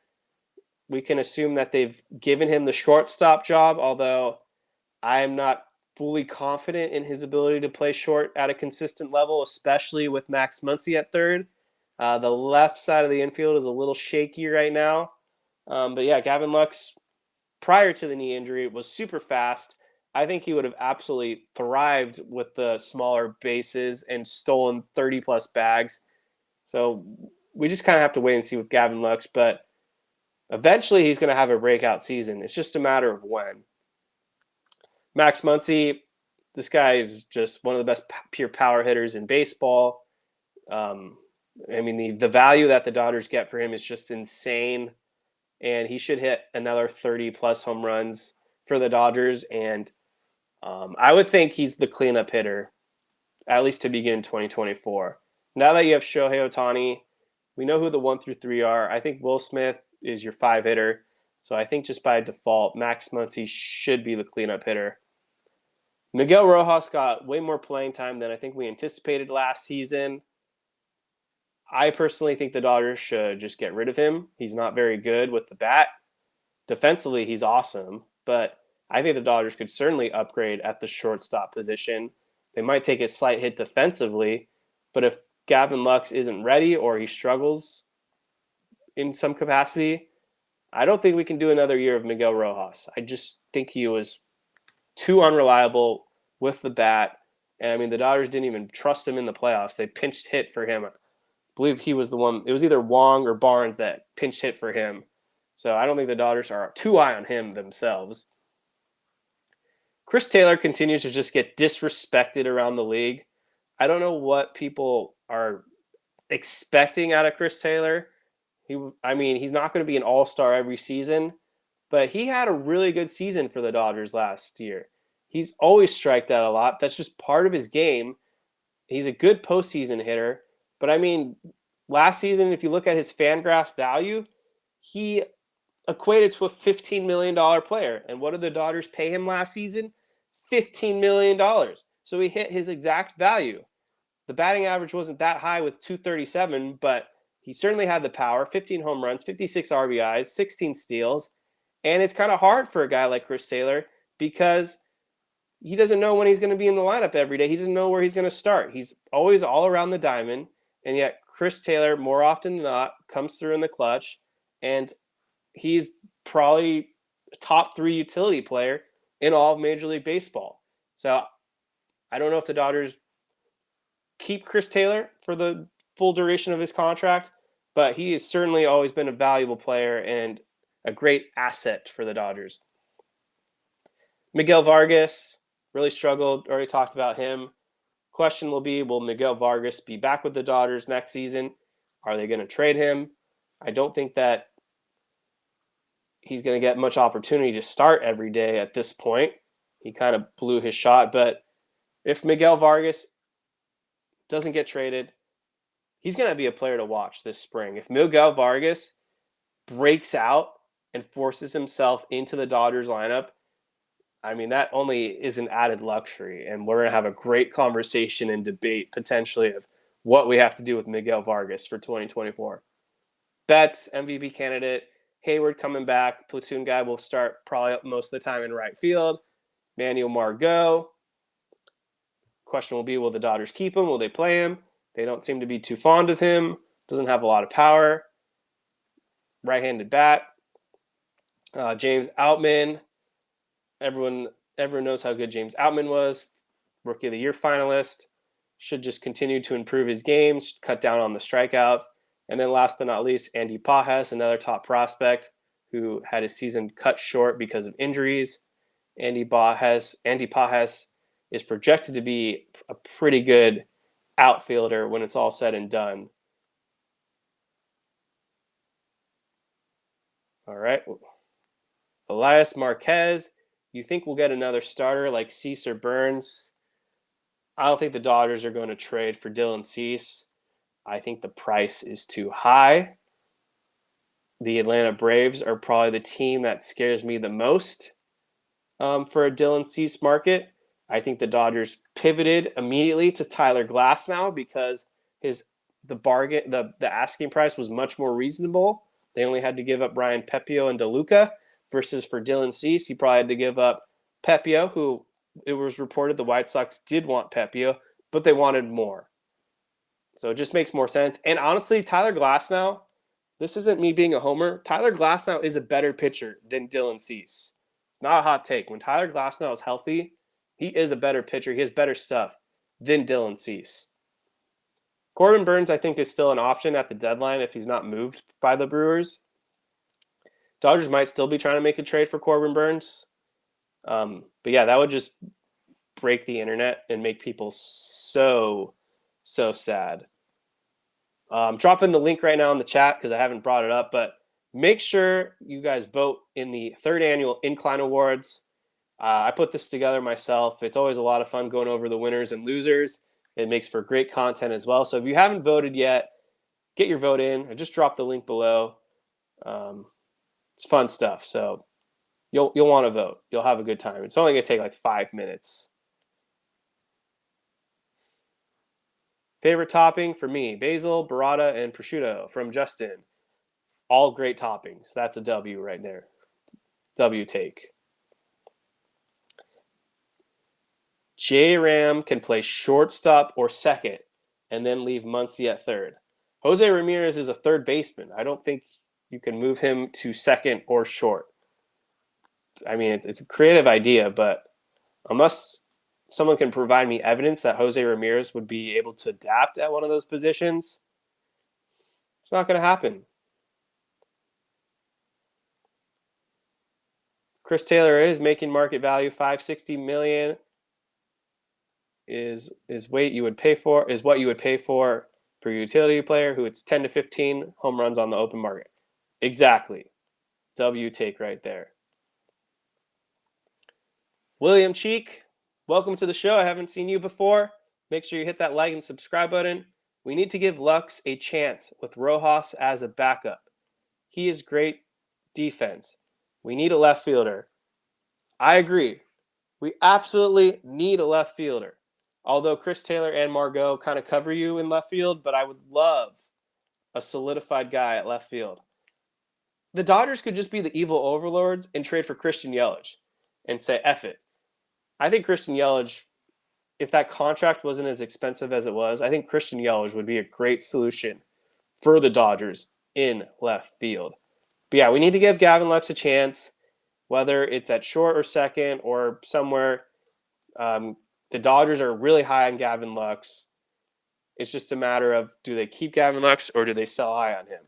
We can assume that they've given him the shortstop job, although I am not fully confident in his ability to play short at a consistent level, especially with Max Muncy at third. The left side of the infield is a little shaky right now. But yeah, Gavin Lux, prior to the knee injury, was super fast. I think he would have absolutely thrived with the smaller bases and stolen 30-plus bags. So we just kind of have to wait and see with Gavin Lux, but eventually he's going to have a breakout season. It's just a matter of when. Max Muncy, this guy is just one of the best pure power hitters in baseball. I mean, the value that the Dodgers get for him is just insane, and he should hit another 30-plus home runs for the Dodgers, and I would think he's the cleanup hitter, at least to begin 2024. Now that you have Shohei Ohtani, we know who the 1 through 3 are. I think Will Smith is your 5 hitter, so I think just by default, Max Muncy should be the cleanup hitter. Miguel Rojas got way more playing time than I think we anticipated last season. I personally think the Dodgers should just get rid of him. He's not very good with the bat. Defensively, he's awesome, but I think the Dodgers could certainly upgrade at the shortstop position. They might take a slight hit defensively, but if Gavin Lux isn't ready or he struggles in some capacity, I don't think we can do another year of Miguel Rojas. I just think he was too unreliable with the bat. And I mean, the Dodgers didn't even trust him in the playoffs. They pinched hit for him. I believe he was the one. It was either Wong or Barnes that pinch hit for him. So I don't think the Dodgers are too high on him themselves. Chris Taylor continues to just get disrespected around the league. I don't know what people are expecting out of Chris Taylor. He's not going to be an all-star every season, but he had a really good season for the Dodgers last year. He's always striked out a lot. That's just part of his game. He's a good postseason hitter. But I mean, last season, if you look at his FanGraph value, he equated to a $15 million player. And what did the Dodgers pay him last season? $15 million. So he hit his exact value. The batting average wasn't that high with 237, but he certainly had the power. 15 home runs, 56 RBIs, 16 steals. And it's kind of hard for a guy like Chris Taylor because he doesn't know when he's going to be in the lineup every day. He doesn't know where he's going to start. He's always all around the diamond. And yet Chris Taylor, more often than not, comes through in the clutch. And he's probably a top 3 utility player in all of Major League Baseball. So I don't know if the Dodgers keep Chris Taylor for the full duration of his contract, but he has certainly always been a valuable player and a great asset for the Dodgers. Miguel Vargas really struggled. Already talked about him. Question will be, will Miguel Vargas be back with the Dodgers next season? Are they going to trade him? I don't think that he's going to get much opportunity to start every day at this point. He kind of blew his shot. But if Miguel Vargas doesn't get traded, he's going to be a player to watch this spring. If Miguel Vargas breaks out and forces himself into the Dodgers lineup, I mean, that only is an added luxury. And we're going to have a great conversation and debate potentially of what we have to do with Miguel Vargas for 2024. Betts, MVP candidate. Hayward coming back. Platoon guy will start probably most of the time in right field. Manuel Margot. Question will be, will the Dodgers keep him? Will they play him? They don't seem to be too fond of him. Doesn't have a lot of power. Right-handed bat. James Outman. Everyone knows how good James Outman was. Rookie of the Year finalist. Should just continue to improve his games, cut down on the strikeouts. And then last but not least, Andy Pajas, another top prospect who had his season cut short because of injuries. Andy Pajas is projected to be a pretty good outfielder when it's all said and done. All right. Elias Marquez, you think we'll get another starter like Cease or Burns? I don't think the Dodgers are going to trade for Dylan Cease. I think the price is too high. The Atlanta Braves are probably the team that scares me the most for a Dylan Cease market. I think the Dodgers pivoted immediately to Tyler Glasnow because the asking price was much more reasonable. They only had to give up Ryan Pepio and DeLuca versus for Dylan Cease, he probably had to give up Pepio, who it was reported the White Sox did want Pepio, but they wanted more. So it just makes more sense. And honestly, Tyler Glasnow, this isn't me being a homer. Tyler Glasnow is a better pitcher than Dylan Cease. It's not a hot take. When Tyler Glasnow is healthy, he is a better pitcher. He has better stuff than Dylan Cease. Corbin Burnes, I think, is still an option at the deadline if he's not moved by the Brewers. Dodgers might still be trying to make a trade for Corbin Burnes. But yeah, that would just break the internet and make people so sad. I'm dropping the link right now in the chat because I haven't brought it up, but make sure you guys vote in the 3rd annual Incline Awards. I put this together myself. It's always a lot of fun going over the winners and losers. It makes for great content as well. So if you haven't voted yet, get your vote in. I just dropped the link below. It's fun stuff. So you'll want to vote. You'll have a good time. It's only going to take like 5 minutes. Favorite topping for me, basil, burrata, and prosciutto from Justin. All great toppings. That's a W right there. W take. J-Ram can play shortstop or second and then leave Muncy at third. Jose Ramirez is a third baseman. I don't think you can move him to second or short. I mean, it's a creative idea, but unless someone can provide me evidence that Jose Ramirez would be able to adapt at one of those positions, it's not going to happen. Chris Taylor is making market value $560 million. Is what you would pay for a utility player who hits 10 to 15 home runs on the open market. Exactly. W take right there. William Cheek, welcome to the show. I haven't seen you before. Make sure you hit that like and subscribe button. We need to give Lux a chance with Rojas as a backup. He is great defense. We need a left fielder. I agree. We absolutely need a left fielder. Although Chris Taylor and Margot kind of cover you in left field, but I would love a solidified guy at left field. The Dodgers could just be the evil overlords and trade for Christian Yelich and say, F it. I think Christian Yelich, if that contract wasn't as expensive as it was, I think Christian Yelich would be a great solution for the Dodgers in left field. But yeah, we need to give Gavin Lux a chance, whether it's at short or second or somewhere. The Dodgers are really high on Gavin Lux. It's just a matter of, do they keep Gavin Lux or do they sell high on him?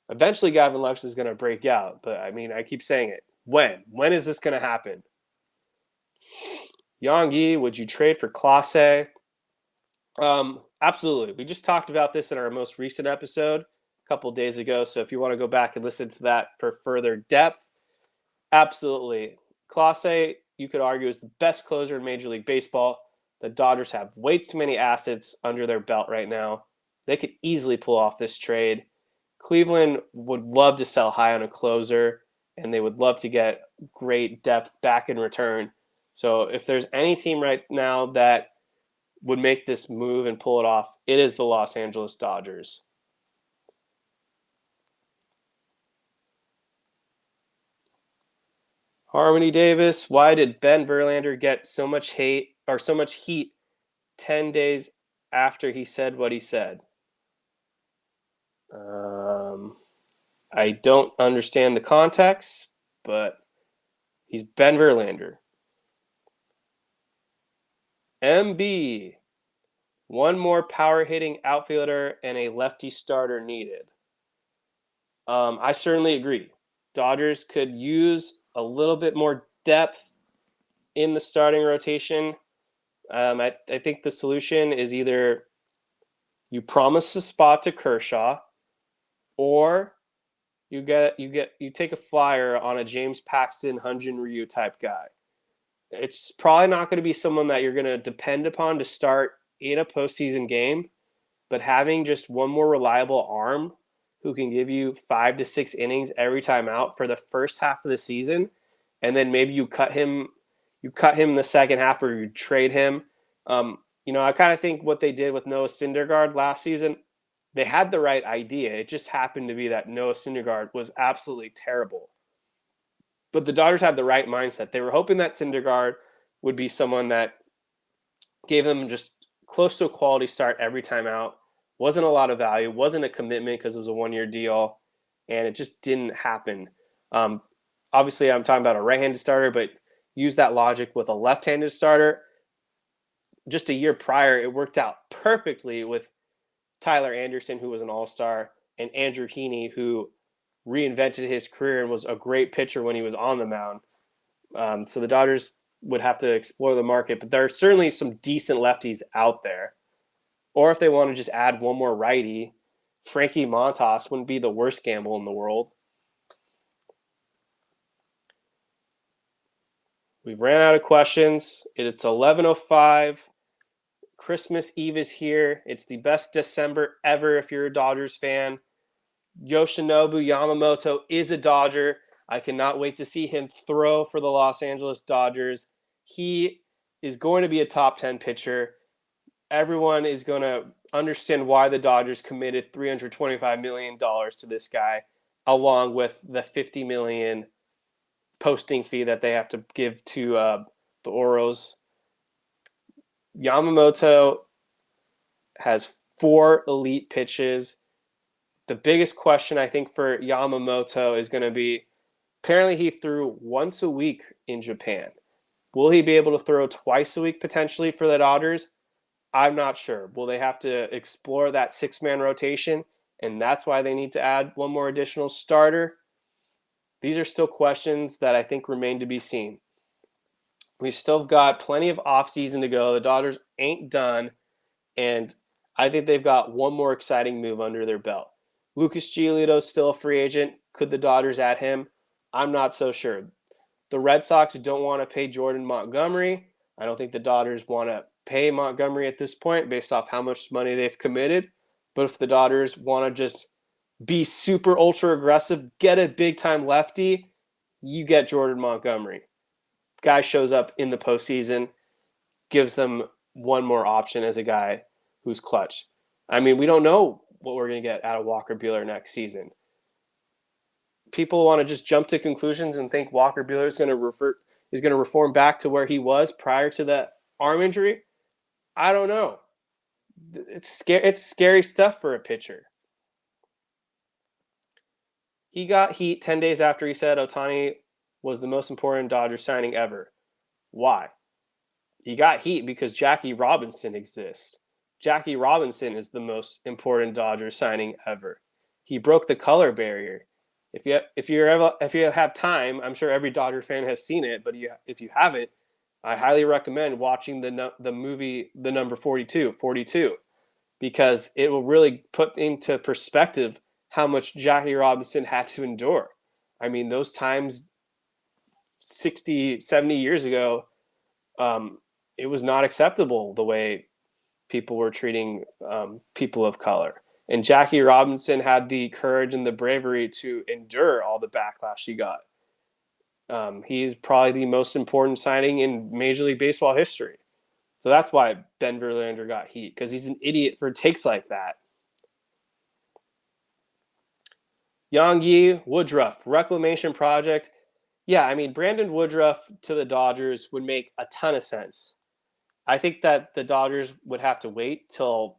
Eventually, Gavin Lux is going to break out. But, I mean, I keep saying it. When? When is this going to happen? Yang Yi, would you trade for Clase? Absolutely. We just talked about this in our most recent episode a couple days ago. So if you want to go back and listen to that for further depth, absolutely. Clase, you could argue, is the best closer in Major League Baseball. The Dodgers have way too many assets under their belt right now. They could easily pull off this trade. Cleveland would love to sell high on a closer, and they would love to get great depth back in return. So if there's any team right now that would make this move and pull it off, it is the Los Angeles Dodgers. Harmony Davis, why did Ben Verlander get so much hate or so much heat 10 days after he said what he said? I don't understand the context, but he's Ben Verlander. MB, one more power-hitting outfielder and a lefty starter needed. I certainly agree. Dodgers could use a little bit more depth in the starting rotation. I think the solution is either you promise a spot to Kershaw, or you take a flyer on a James Paxton, Hyun-Jin Ryu type guy. It's probably not going to be someone that you're going to depend upon to start in a postseason game, but having just one more reliable arm who can give you 5 to 6 innings every time out for the first half of the season, and then maybe you cut him in the second half or you trade him. I kind of think what they did with Noah Syndergaard last season, they had the right idea. It just happened to be that Noah Syndergaard was absolutely terrible. But the Dodgers had the right mindset. They were hoping that Syndergaard would be someone that gave them just close to a quality start every time out. Wasn't a lot of value. Wasn't a commitment because it was a one-year deal. And it just didn't happen. Obviously, I'm talking about a right-handed starter, but use that logic with a left-handed starter. Just a year prior, it worked out perfectly with Tyler Anderson, who was an all-star, and Andrew Heaney, who reinvented his career and was a great pitcher when he was on the mound. So the Dodgers would have to explore the market, but there are certainly some decent lefties out there. Or if they want to just add one more righty, Frankie Montas wouldn't be the worst gamble in the world. We've ran out of questions. It's 11:05. Christmas Eve is here. It's the best December ever if you're a Dodgers fan. Yoshinobu Yamamoto is a Dodger. I cannot wait to see him throw for the Los Angeles Dodgers. He is going to be a top 10 pitcher. Everyone is going to understand why the Dodgers committed $325 million to this guy, along with the $50 million posting fee that they have to give to the Oros. Yamamoto has 4 elite pitches. The biggest question, I think, for Yamamoto is going to be, apparently he threw once a week in Japan. Will he be able to throw twice a week potentially for the Dodgers? I'm not sure. Will they have to explore that 6-man rotation? And that's why they need to add one more additional starter? These are still questions that I think remain to be seen. We've still got plenty of offseason to go. The Dodgers ain't done. And I think they've got one more exciting move under their belt. Lucas Giolito is still a free agent. Could the Dodgers add him? I'm not so sure. The Red Sox don't want to pay Jordan Montgomery. I don't think the Dodgers want to pay Montgomery at this point based off how much money they've committed. But if the Dodgers want to just be super ultra aggressive, get a big time lefty, you get Jordan Montgomery. Guy shows up in the postseason, gives them one more option as a guy who's clutch. I mean, we don't know what we're going to get out of Walker Buehler next season. People want to just jump to conclusions and think Walker Buehler is going to reform back to where he was prior to that arm injury. I don't know. It's scary stuff for a pitcher. He got heat 10 days after he said Ohtani was the most important Dodgers signing ever. Why? He got heat because Jackie Robinson exists. Jackie Robinson is the most important Dodgers signing ever. He broke the color barrier. If you have time, I'm sure every Dodger fan has seen it, but if you haven't, I highly recommend watching the movie The Number 42, because it will really put into perspective how much Jackie Robinson had to endure. I mean, those times 60, 70 years ago, it was not acceptable the way people were treating people of color. And Jackie Robinson had the courage and the bravery to endure all the backlash he got. He's probably the most important signing in Major League Baseball history. So that's why Ben Verlander got heat, because he's an idiot for takes like that. Yang Yi, Woodruff, reclamation project. Yeah, I mean, Brandon Woodruff to the Dodgers would make a ton of sense. I think that the Dodgers would have to wait till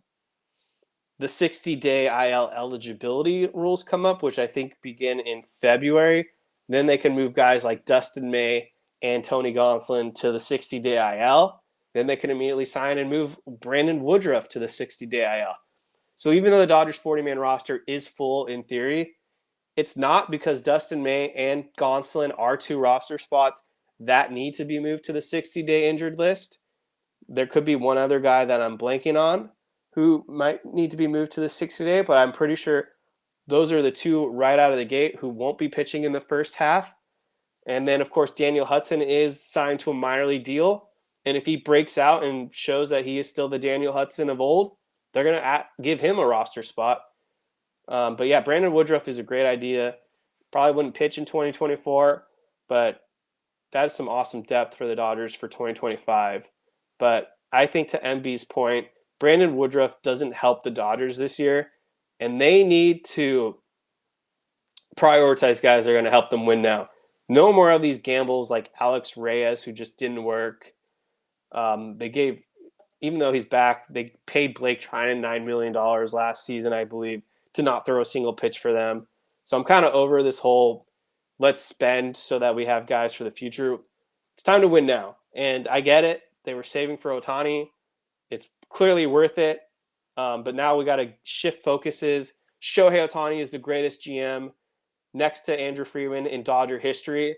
the 60-day IL eligibility rules come up, which I think begin in February. Then they can move guys like Dustin May and Tony Gonsolin to the 60-day IL. Then they can immediately sign and move Brandon Woodruff to the 60-day IL. So even though the Dodgers 40-man roster is full in theory, it's not, because Dustin May and Gonsolin are 2 roster spots that need to be moved to the 60-day injured list. There could be one other guy that I'm blanking on who might need to be moved to the 60-day, but I'm pretty sure those are the 2 right out of the gate who won't be pitching in the first half. And then, of course, Daniel Hudson is signed to a minor league deal. And if he breaks out and shows that he is still the Daniel Hudson of old, they're going to give him a roster spot. But yeah, Brandon Woodruff is a great idea. Probably wouldn't pitch in 2024, but that's some awesome depth for the Dodgers for 2025. But I think, to MB's point, Brandon Woodruff doesn't help the Dodgers this year, and they need to prioritize guys that are going to help them win now. No more of these gambles like Alex Reyes, who just didn't work. Even though he's back, they paid Blake Trinan $9 million last season, I believe, to not throw a single pitch for them. So I'm kind of over this whole let's spend so that we have guys for the future. It's time to win now. And I get it. They were saving for Ohtani. It's clearly worth it. But now we got to shift focuses. Shohei Ohtani is the greatest GM next to Andrew Friedman in Dodger history.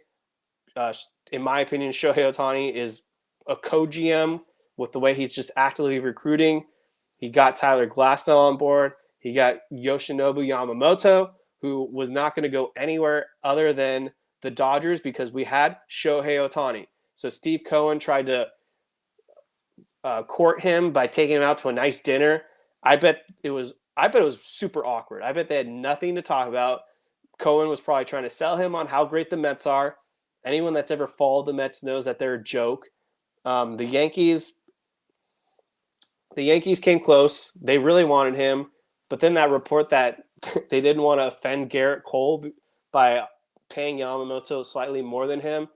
In my opinion, Shohei Ohtani is a co-GM with the way he's just actively recruiting. He got Tyler Glasnow on board. He got Yoshinobu Yamamoto, who was not going to go anywhere other than the Dodgers because we had Shohei Ohtani. So Steve Cohen tried to court him by taking him out to a nice dinner. I bet it was super awkward. I bet they had nothing to talk about. Cohen was probably trying to sell him on how great the Mets are. Anyone that's ever followed the Mets knows that they're a joke. The Yankees came close. They really wanted him, but then that report that they didn't want to offend Garrett Cole by paying Yamamoto slightly more than him.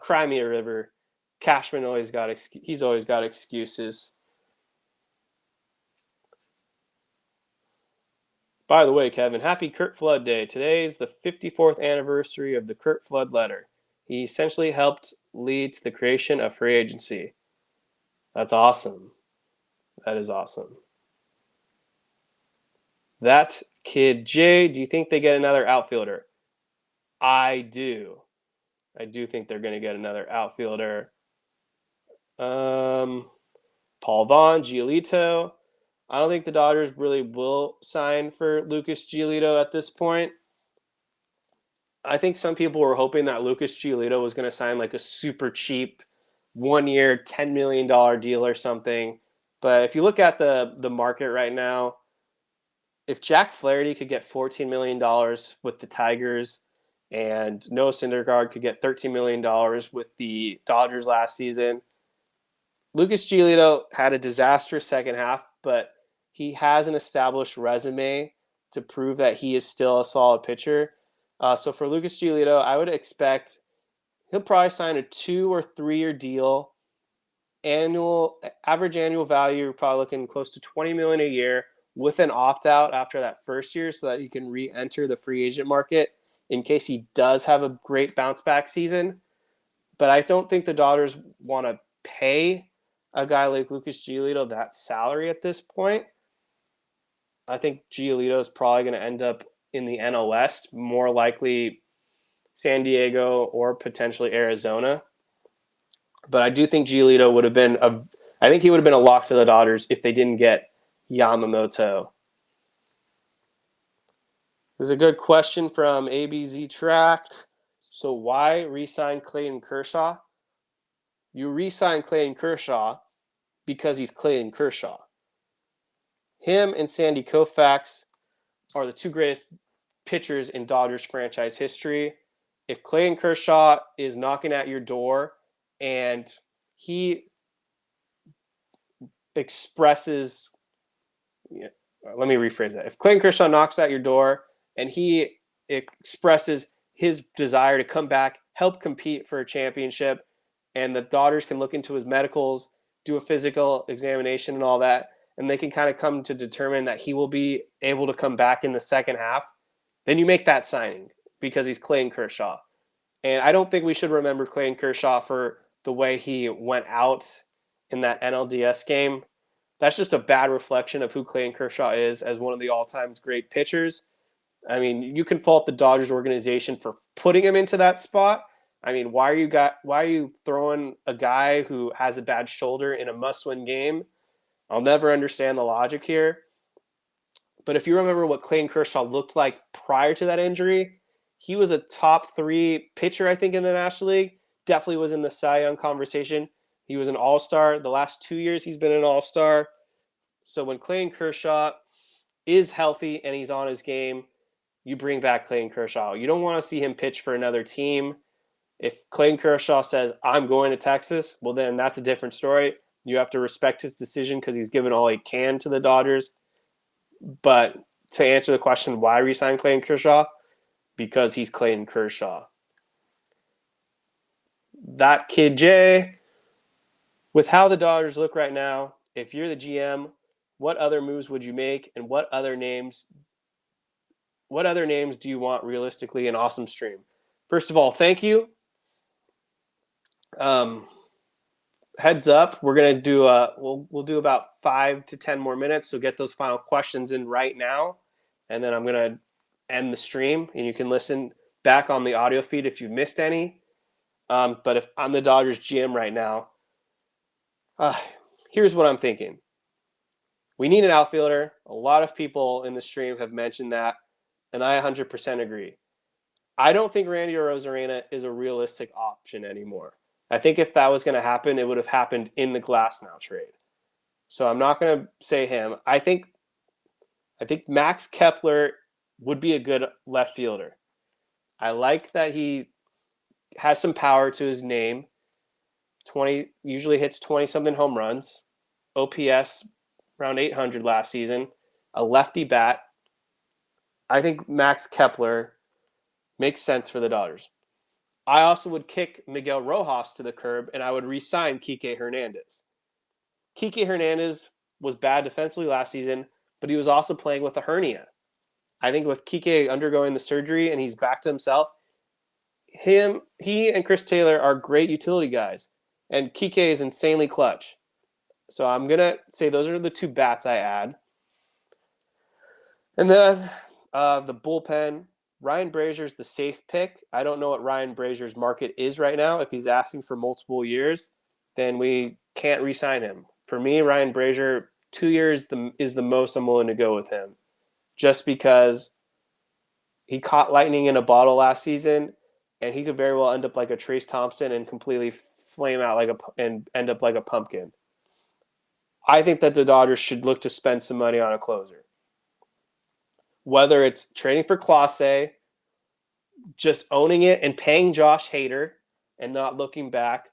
Cry me a river. Cashman always got excuses. By the way, Kevin, happy Curt Flood Day. Today is the 54th anniversary of the Curt Flood letter. He essentially helped lead to the creation of free agency. That's awesome. That is awesome. That kid Jay, do you think they get another outfielder? I do. I do think they're going to get another outfielder. Paul Vaughn, Giolito. I don't think the Dodgers really will sign for Lucas Giolito at this point. I think some people were hoping that Lucas Giolito was going to sign like a super cheap 1 year, $10 million deal or something. But if you look at the market right now, if Jack Flaherty could get $14 million with the Tigers and Noah Syndergaard could get $13 million with the Dodgers last season, Lucas Giolito had a disastrous second half, but he has an established resume to prove that he is still a solid pitcher. So for Lucas Giolito, I would expect he'll probably sign a 2 or 3 year deal. Average annual value, probably looking close to $20 million a year with an opt out after that first year, so that he can re-enter the free agent market in case he does have a great bounce back season. But I don't think the Dodgers want to pay a guy like Lucas Giolito that salary at this point. I think Giolito is probably going to end up in the NL West, more likely San Diego or potentially Arizona. But I do think Giolito would have been I think he would have been a lock to the Dodgers if they didn't get Yamamoto. There's a good question from ABZ Tract. So why re-sign Clayton Kershaw? You re-sign Clayton Kershaw because he's Clayton Kershaw. Him and Sandy Koufax are the two greatest pitchers in Dodgers franchise history. If Clayton Kershaw is knocking at your door and he expresses, let me rephrase that. If Clayton Kershaw knocks at your door and he expresses his desire to come back, help compete for a championship, and the Dodgers can look into his medicals, do a physical examination and all that, and they can kind of come to determine that he will be able to come back in the second half, then you make that signing because he's Clayton Kershaw. And I don't think we should remember Clayton Kershaw for the way he went out in that NLDS game. That's just a bad reflection of who Clayton Kershaw is as one of the all-time great pitchers. I mean, you can fault the Dodgers organization for putting him into that spot. I mean, why are you throwing a guy who has a bad shoulder in a must-win game? I'll never understand the logic here. But if you remember what Clayton Kershaw looked like prior to that injury, he was a top 3 pitcher, I think, in the National League. Definitely was in the Cy Young conversation. He was an all-star. The last 2 years, he's been an all-star. So when Clayton Kershaw is healthy and he's on his game, you bring back Clayton Kershaw. You don't want to see him pitch for another team. If Clayton Kershaw says, I'm going to Texas, well, then that's a different story. You have to respect his decision because he's given all he can to the Dodgers. But to answer the question, why resign Clayton Kershaw? Because he's Clayton Kershaw. That kid Jay, with how the Dodgers look right now, if you're the GM, what other moves would you make, and what other names do you want realistically in Awesome Stream? First of all, thank you. heads up, we're gonna do we'll do about 5 to 10 more minutes. So get those final questions in right now, and then I'm gonna end the stream, and you can listen back on the audio feed if you missed any. But if I'm the Dodgers GM right now, uh, here's what I'm thinking. We need an outfielder. A lot of people in the stream have mentioned that, and I 100% agree. I don't think Randy Arozarena is a realistic option anymore. I think if that was going to happen, it would have happened in the Glasnow trade. So I'm not going to say him. I think Max Kepler would be a good left fielder. I like that he has some power to his name. 20 usually hits 20 something home runs. OPS around 800 last season. A lefty bat. I think Max Kepler makes sense for the Dodgers. I also would kick Miguel Rojas to the curb, and I would re-sign Kike Hernandez. Kike Hernandez was bad defensively last season, but he was also playing with a hernia. I think with Kike undergoing the surgery and he's back to himself, he and Chris Taylor are great utility guys, and Kike is insanely clutch. So I'm going to say those are the two bats I add. And then the bullpen, Ryan Brazier's the safe pick. I don't know what Ryan Brazier's market is right now. If he's asking for multiple years, then we can't re-sign him. For me, Ryan Brazier, 2 years is the most I'm willing to go with him, just because he caught lightning in a bottle last season, and he could very well end up like a Trace Thompson and completely flame out and end up like a pumpkin. I think that the Dodgers should look to spend some money on a closer. Whether it's trading for Clase, just owning it and paying Josh Hader and not looking back,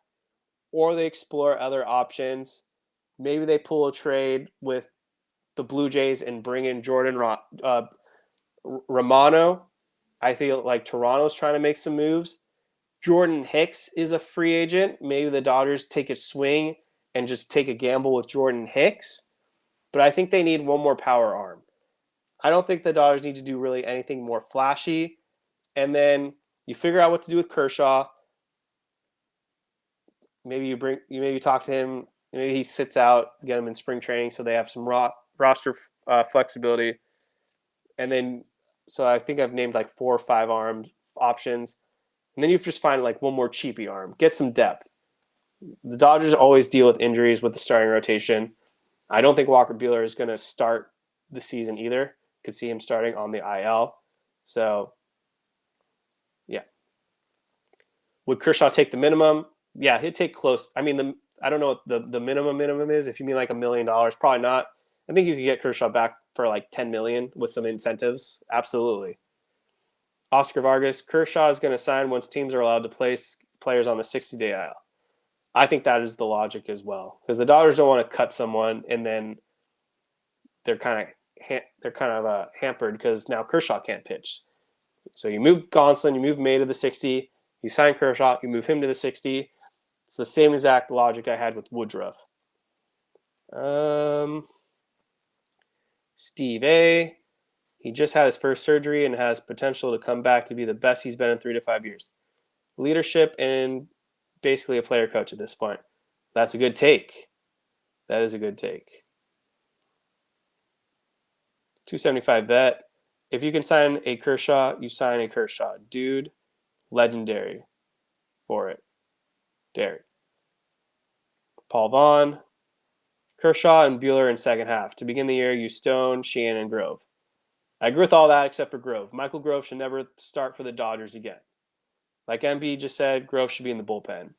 or they explore other options. Maybe they pull a trade with the Blue Jays and bring in Jordan Romano. I feel like Toronto's trying to make some moves. Jordan Hicks is a free agent. Maybe the Dodgers take a swing and just take a gamble with Jordan Hicks. But I think they need one more power arm. I don't think the Dodgers need to do really anything more flashy. And then you figure out what to do with Kershaw. Maybe you talk to him. Maybe he sits out, get him in spring training so they have some roster flexibility. And then, so I think I've named like 4 or 5 arms options. And then you just find like one more cheapy arm. Get some depth. The Dodgers always deal with injuries with the starting rotation. I don't think Walker Buehler is going to start the season either. Could see him starting on the IL. So, yeah. Would Kershaw take the minimum? Yeah, he'd take close. I mean, I don't know what the minimum is. If you mean like $1 million, probably not. I think you could get Kershaw back for like $10 million with some incentives. Absolutely. Oscar Vargas, Kershaw is going to sign once teams are allowed to place players on the 60-day IL. I think that is the logic as well, because the Dodgers don't want to cut someone and then they're kind of hampered because now Kershaw can't pitch. So you move Gonsolin, you move May to the 60, you sign Kershaw, you move him to the 60. It's the same exact logic I had with Woodruff. Steve A. He just had his first surgery and has potential to come back to be the best he's been in 3 to 5 years. Leadership and basically a player coach at this point. That's a good take. That is a good take. 275 vet. If you can sign a Kershaw, you sign a Kershaw. Dude, legendary for it. Dairy. Paul Vaughn. Kershaw and Buehler in second half. To begin the year, use Stone, Sheehan, and Grove. I agree with all that except for Grove. Michael Grove should never start for the Dodgers again. Like MB just said, Grove should be in the bullpen.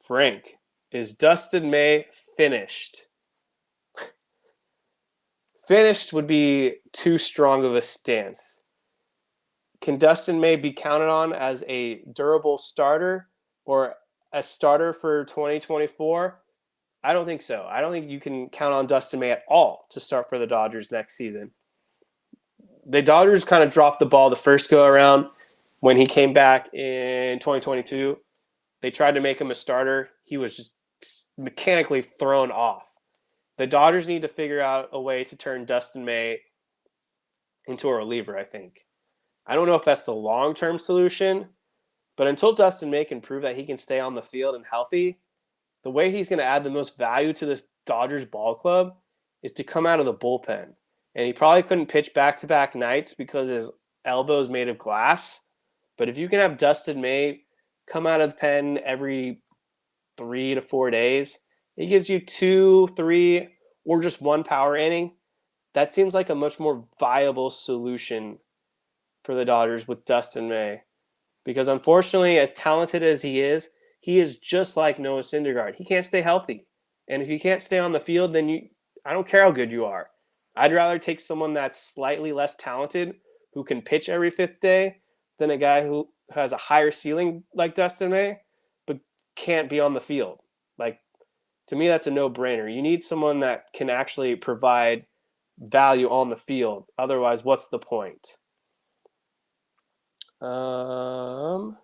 Frank, is Dustin May finished? Finished would be too strong of a stance. Can Dustin May be counted on as a durable starter or a starter for 2024? I don't think so. I don't think you can count on Dustin May at all to start for the Dodgers next season. The Dodgers kind of dropped the ball the first go around when he came back in 2022. They tried to make him a starter. He was just mechanically thrown off. The Dodgers need to figure out a way to turn Dustin May into a reliever, I think. I don't know if that's the long-term solution, But until Dustin May can prove that he can stay on the field and healthy, the way he's going to add the most value to this Dodgers ball club is to come out of the bullpen. And he probably couldn't pitch back-to-back nights because his elbow is made of glass. But if you can have Dustin May come out of the pen every 3 to 4 days, it gives you 2, 3, or just one power inning. That seems like a much more viable solution for the Dodgers with Dustin May. Because unfortunately, as talented as he is just like Noah Syndergaard. He can't stay healthy. And if you can't stay on the field, then I don't care how good you are. I'd rather take someone that's slightly less talented who can pitch every fifth day than a guy who has a higher ceiling like Dustin May, but can't be on the field. Like, to me, that's a no-brainer. You need someone that can actually provide value on the field. Otherwise, what's the point? The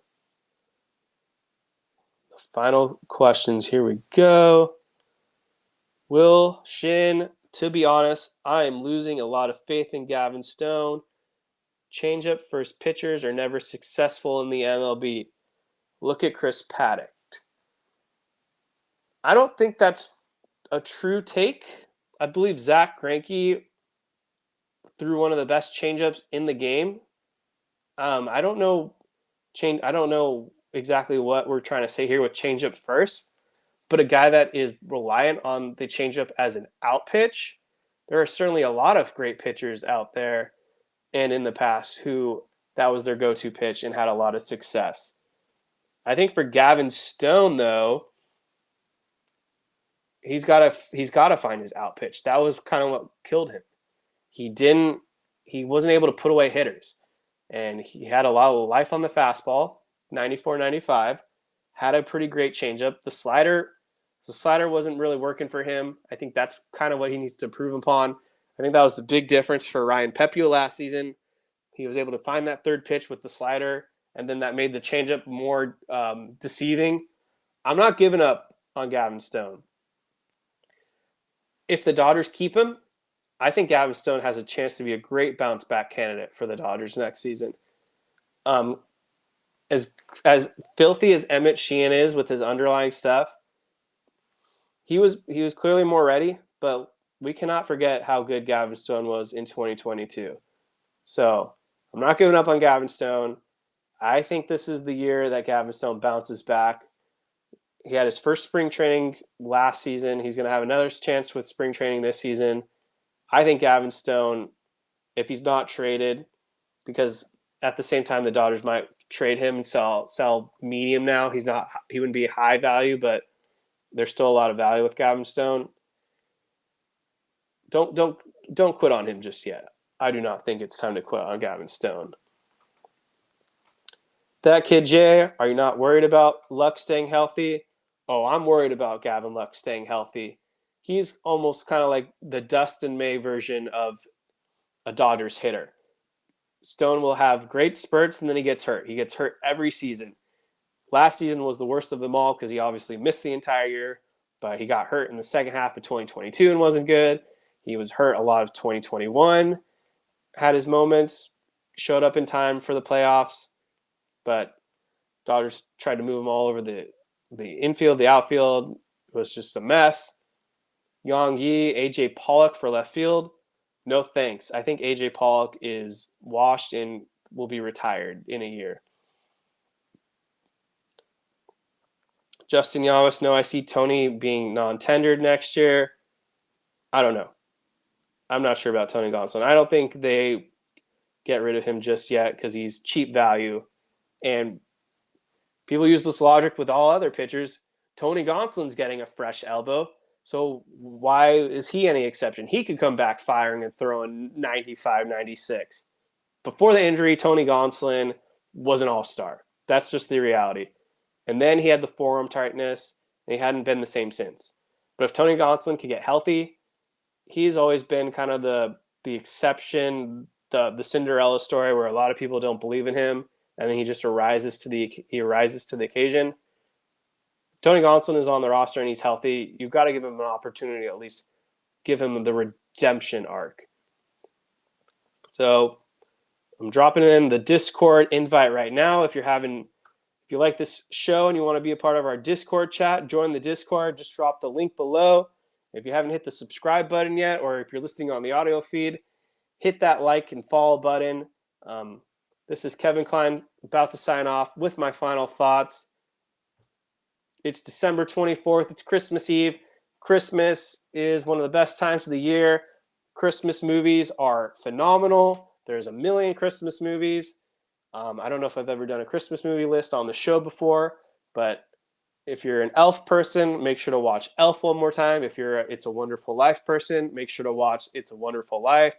final questions. Here we go. Will Shin, to be honest, I am losing a lot of faith in Gavin Stone. Changeup first pitchers are never successful in the MLB. Look at Chris Paddock. I don't think that's a true take. I believe Zach Greinke threw one of the best changeups in the game. I don't know exactly what we're trying to say here with changeup first, but a guy that is reliant on the changeup as an out pitch, there are certainly a lot of great pitchers out there and in the past who that was their go-to pitch and had a lot of success. I think for Gavin Stone, though, he's got to find his out pitch. That was kind of what killed him. He wasn't able to put away hitters. And he had a lot of life on the fastball, 94, 95, had a pretty great changeup. The slider wasn't really working for him. I think that's kind of what he needs to improve upon. I think that was the big difference for Ryan Pepiot last season. He was able to find that third pitch with the slider, and then that made the changeup more deceiving. I'm not giving up on Gavin Stone. If the Dodgers keep him, I think Gavin Stone has a chance to be a great bounce back candidate for the Dodgers next season. As filthy as Emmett Sheehan is with his underlying stuff, he was clearly more ready, but we cannot forget how good Gavin Stone was in 2022. So I'm not giving up on Gavin Stone. I think this is the year that Gavin Stone bounces back. He had his first spring training last season. He's going to have another chance with spring training this season. I think Gavin Stone, if he's not traded, because at the same time the Dodgers might trade him and sell medium now. He wouldn't be high value, but there's still a lot of value with Gavin Stone. Don't quit on him just yet. I do not think it's time to quit on Gavin Stone. That kid Jay, are you not worried about Luck staying healthy? Oh, I'm worried about Gavin Luck staying healthy. He's almost kind of like the Dustin May version of a Dodgers hitter. Stone will have great spurts and then he gets hurt. He gets hurt every season. Last season was the worst of them all because he obviously missed the entire year, but he got hurt in the second half of 2022 and wasn't good. He was hurt a lot of 2021, had his moments, showed up in time for the playoffs, but Dodgers tried to move him all over the infield, the outfield. It was just a mess. Yang Yi, A.J. Pollock for left field. No thanks. I think A.J. Pollock is washed and will be retired in a year. Justin Yamas, no, I see Tony being non-tendered next year. I don't know. I'm not sure about Tony Gonsolin. I don't think they get rid of him just yet because he's cheap value. And people use this logic with all other pitchers. Tony Gonsolin's getting a fresh elbow. So why is he any exception? He could come back firing and throwing 95, 96. Before the injury, Tony Gonsolin was an all-star. That's just the reality. And then he had the forearm tightness, and he hadn't been the same since. But if Tony Gonsolin could get healthy, he's always been kind of the exception, the Cinderella story where a lot of people don't believe in him, and then he just arises to the occasion. If Tony Gonsolin is on the roster and he's healthy, you've got to give him an opportunity to at least give him the redemption arc. So I'm dropping in the Discord invite right now. If you're If you like this show and you want to be a part of our Discord chat, join the Discord. Just drop the link below. If you haven't hit the subscribe button yet, or if you're listening on the audio feed, hit that like and follow button. This is Kevin Klein about to sign off with my final thoughts. It's December 24th. It's Christmas Eve. Christmas is one of the best times of the year. Christmas movies are phenomenal. There's a million Christmas movies. I don't know if I've ever done a Christmas movie list on the show before, but if you're an Elf person, make sure to watch Elf one more time. If you're a It's a Wonderful Life person, make sure to watch It's a Wonderful Life.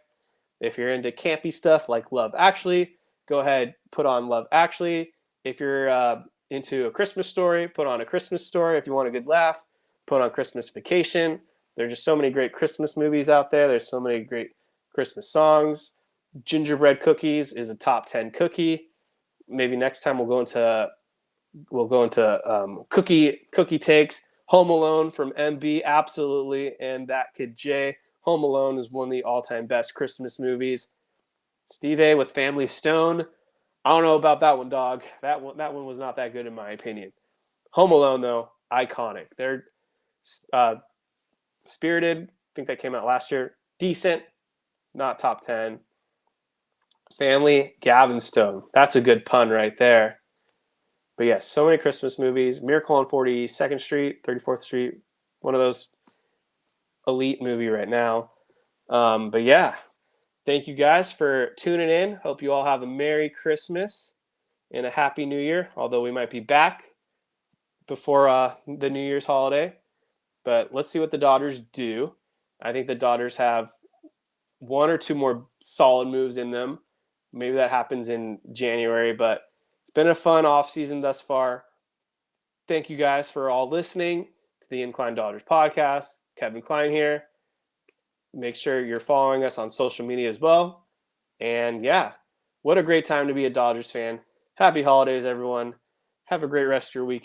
If you're into campy stuff like Love Actually, go ahead, put on Love Actually. If you're into A Christmas Story, put on A Christmas Story. If you want a good laugh, put on Christmas Vacation. There's just so many great Christmas movies out there. There's so many great Christmas songs. Gingerbread Cookies is a top 10 cookie. Maybe next time we'll go into cookie takes. Home Alone from MB, absolutely, and That Kid J. Home Alone is one of the all-time best Christmas movies. Steve A with Family Stone. I don't know about that one, dog. That one was not that good in my opinion. Home Alone, though, iconic. They're Spirited, I think that came out last year. Decent, not top 10. Family, Gavin Stone. That's a good pun right there. But yes, so many Christmas movies. Miracle on 42nd Street, 34th Street, one of those elite movie right now. But yeah, thank you guys for tuning in. Hope you all have a Merry Christmas and a Happy New Year, although we might be back before the New Year's holiday. But let's see what the Dodgers do. I think the Dodgers have one or two more solid moves in them. Maybe that happens in January, but it's been a fun offseason thus far. Thank you guys for all listening to the Incline Dodgers podcast. Kevin Klein here. Make sure you're following us on social media as well. And yeah, what a great time to be a Dodgers fan. Happy holidays, everyone. Have a great rest of your weekend.